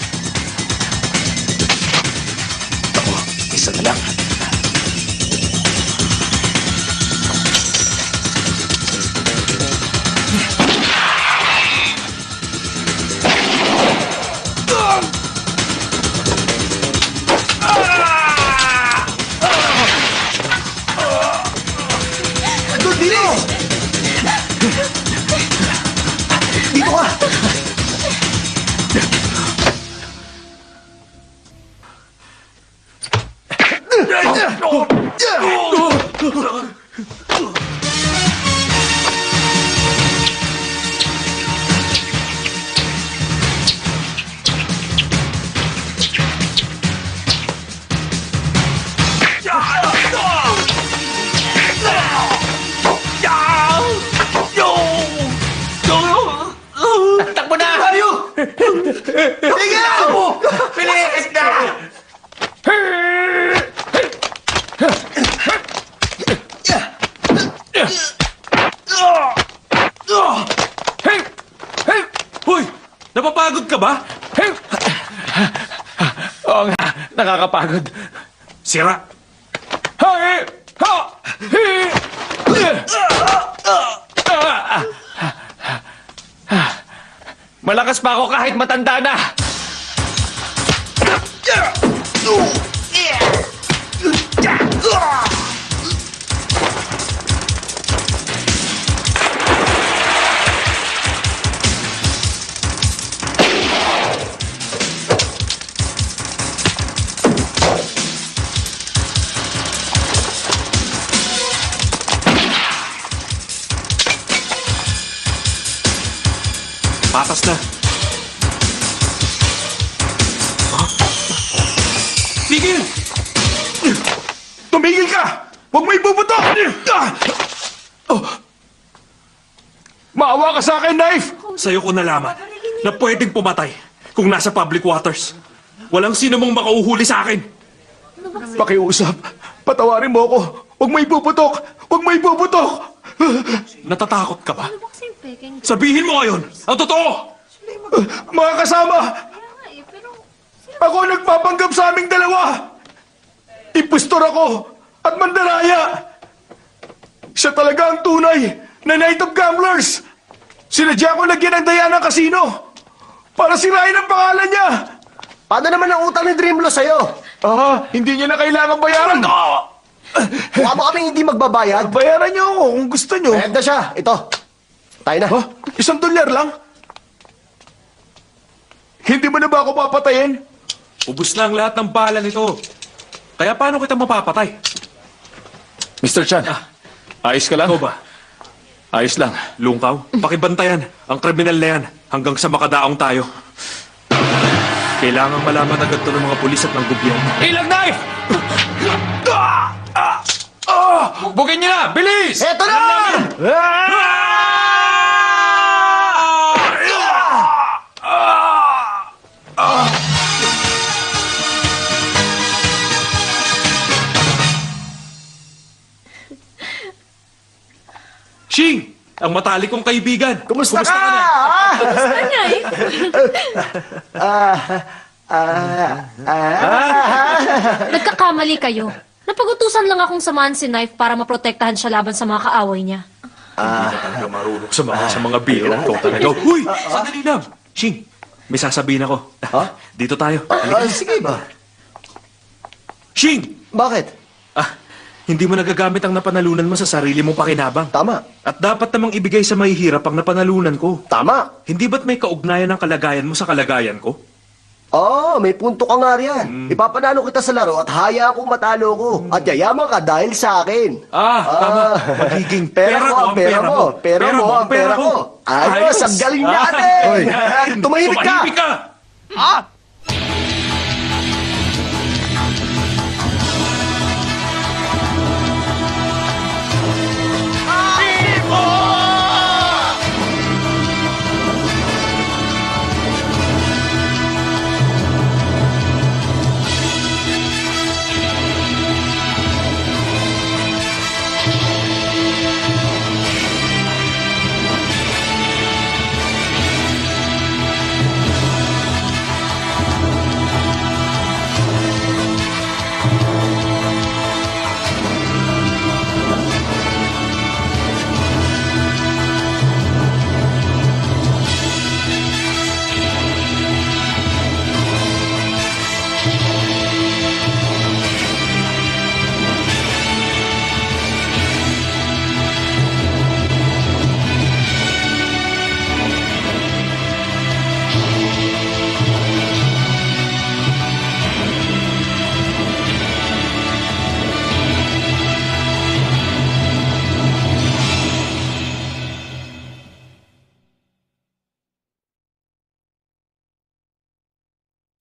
C: Ako, isa na lang.
B: Doon, bilis! Dito ka!
D: Takbo na!
B: Tayo! Tigil!
D: Bilis na!
C: Hoy! Napapagod ka ba?
D: Oo nga, nakakapagod.
C: Sira!
D: Hay! Ha! Hi! Malakas pa ako kahit matanda na.
C: Patas na. Tigil!
A: Tumigil ka! Huwag mo ibubutok! Maawa ka sa akin, Knife!
C: Sa'yo ko nalaman na pwedeng pumatay kung nasa public waters. Walang sino mong makauhuli sa akin.
A: Pakiusap. Patawarin mo ako. Huwag mo ibubutok! Huwag mo ibubutok!
C: Natatakot ka ba?
G: Ano ba kasing peking?
C: Sabihin mo ngayon ang totoo!
A: Mga kasama!
G: Pero...
A: Ako nagpapanggap sa aming dalawa!
B: Impostor ako at mandaraya. Siya talaga ang tunay na Knight of Gamblers. Sinadya ko lagyan ng daya ng kasino para sirain ang pangalan niya.
E: Paano naman ang utang ni Dreamlo sa'yo?
B: Hindi niya na kailangan bayaran.
E: Mukha mo kaming hindi magbabayad.
B: Bayaran niyo ako kung gusto niyo.
E: Bayad na siya. Ito. Tayo na.
B: $1 lang? Hindi mo na ba ako papatayin?
C: Ubus na ang lahat ng bala nito. Kaya paano kita mapapatay?
A: Mr. Chan, ayos ka lang?
C: Ikaw ba?
A: Ayos lang.
C: Lungkaw? Pakibantayan ang kriminal na yan hanggang sa makadaong tayo. Kailangang malaman agad to ng mga pulis at ng gobyerno.
D: Ilang knife! Bugbugin niyo na! Bilis!
E: Eto na!
C: Shing! Ang matalik kong kaibigan.
E: Kumusta ka?
C: na?
F: Ano eh?
G: Nagkakamali kayo. Napag-utusan lang akong samahan si Knife para maprotektahan siya laban sa mga kaaway niya.
C: Talaga marunong sa mga biro. Ikaw talaga. Huy! Sandali lang. Shing, may sasabihin ako. Dito tayo.
E: Sige ba?
C: Shing!
E: Bakit?
C: Hindi mo nagagamit ang napanalunan mo sa sarili mong pakinabang.
E: Tama.
C: At dapat namang ibigay sa mahihirap ang napanalunan ko.
E: Tama.
C: Hindi ba't may kaugnayan ng kalagayan mo sa kalagayan ko?
E: May punto ka nga riyan. Ipapanalo kita sa laro at haya akong matalo ko. At yayaman ka dahil sa akin.
C: Tama. Magiging
E: Pera mo ang pera mo. Pera mo ang pera ko. Ayos, ang galing natin. Tumahimik ka.
C: Tumahimik ka!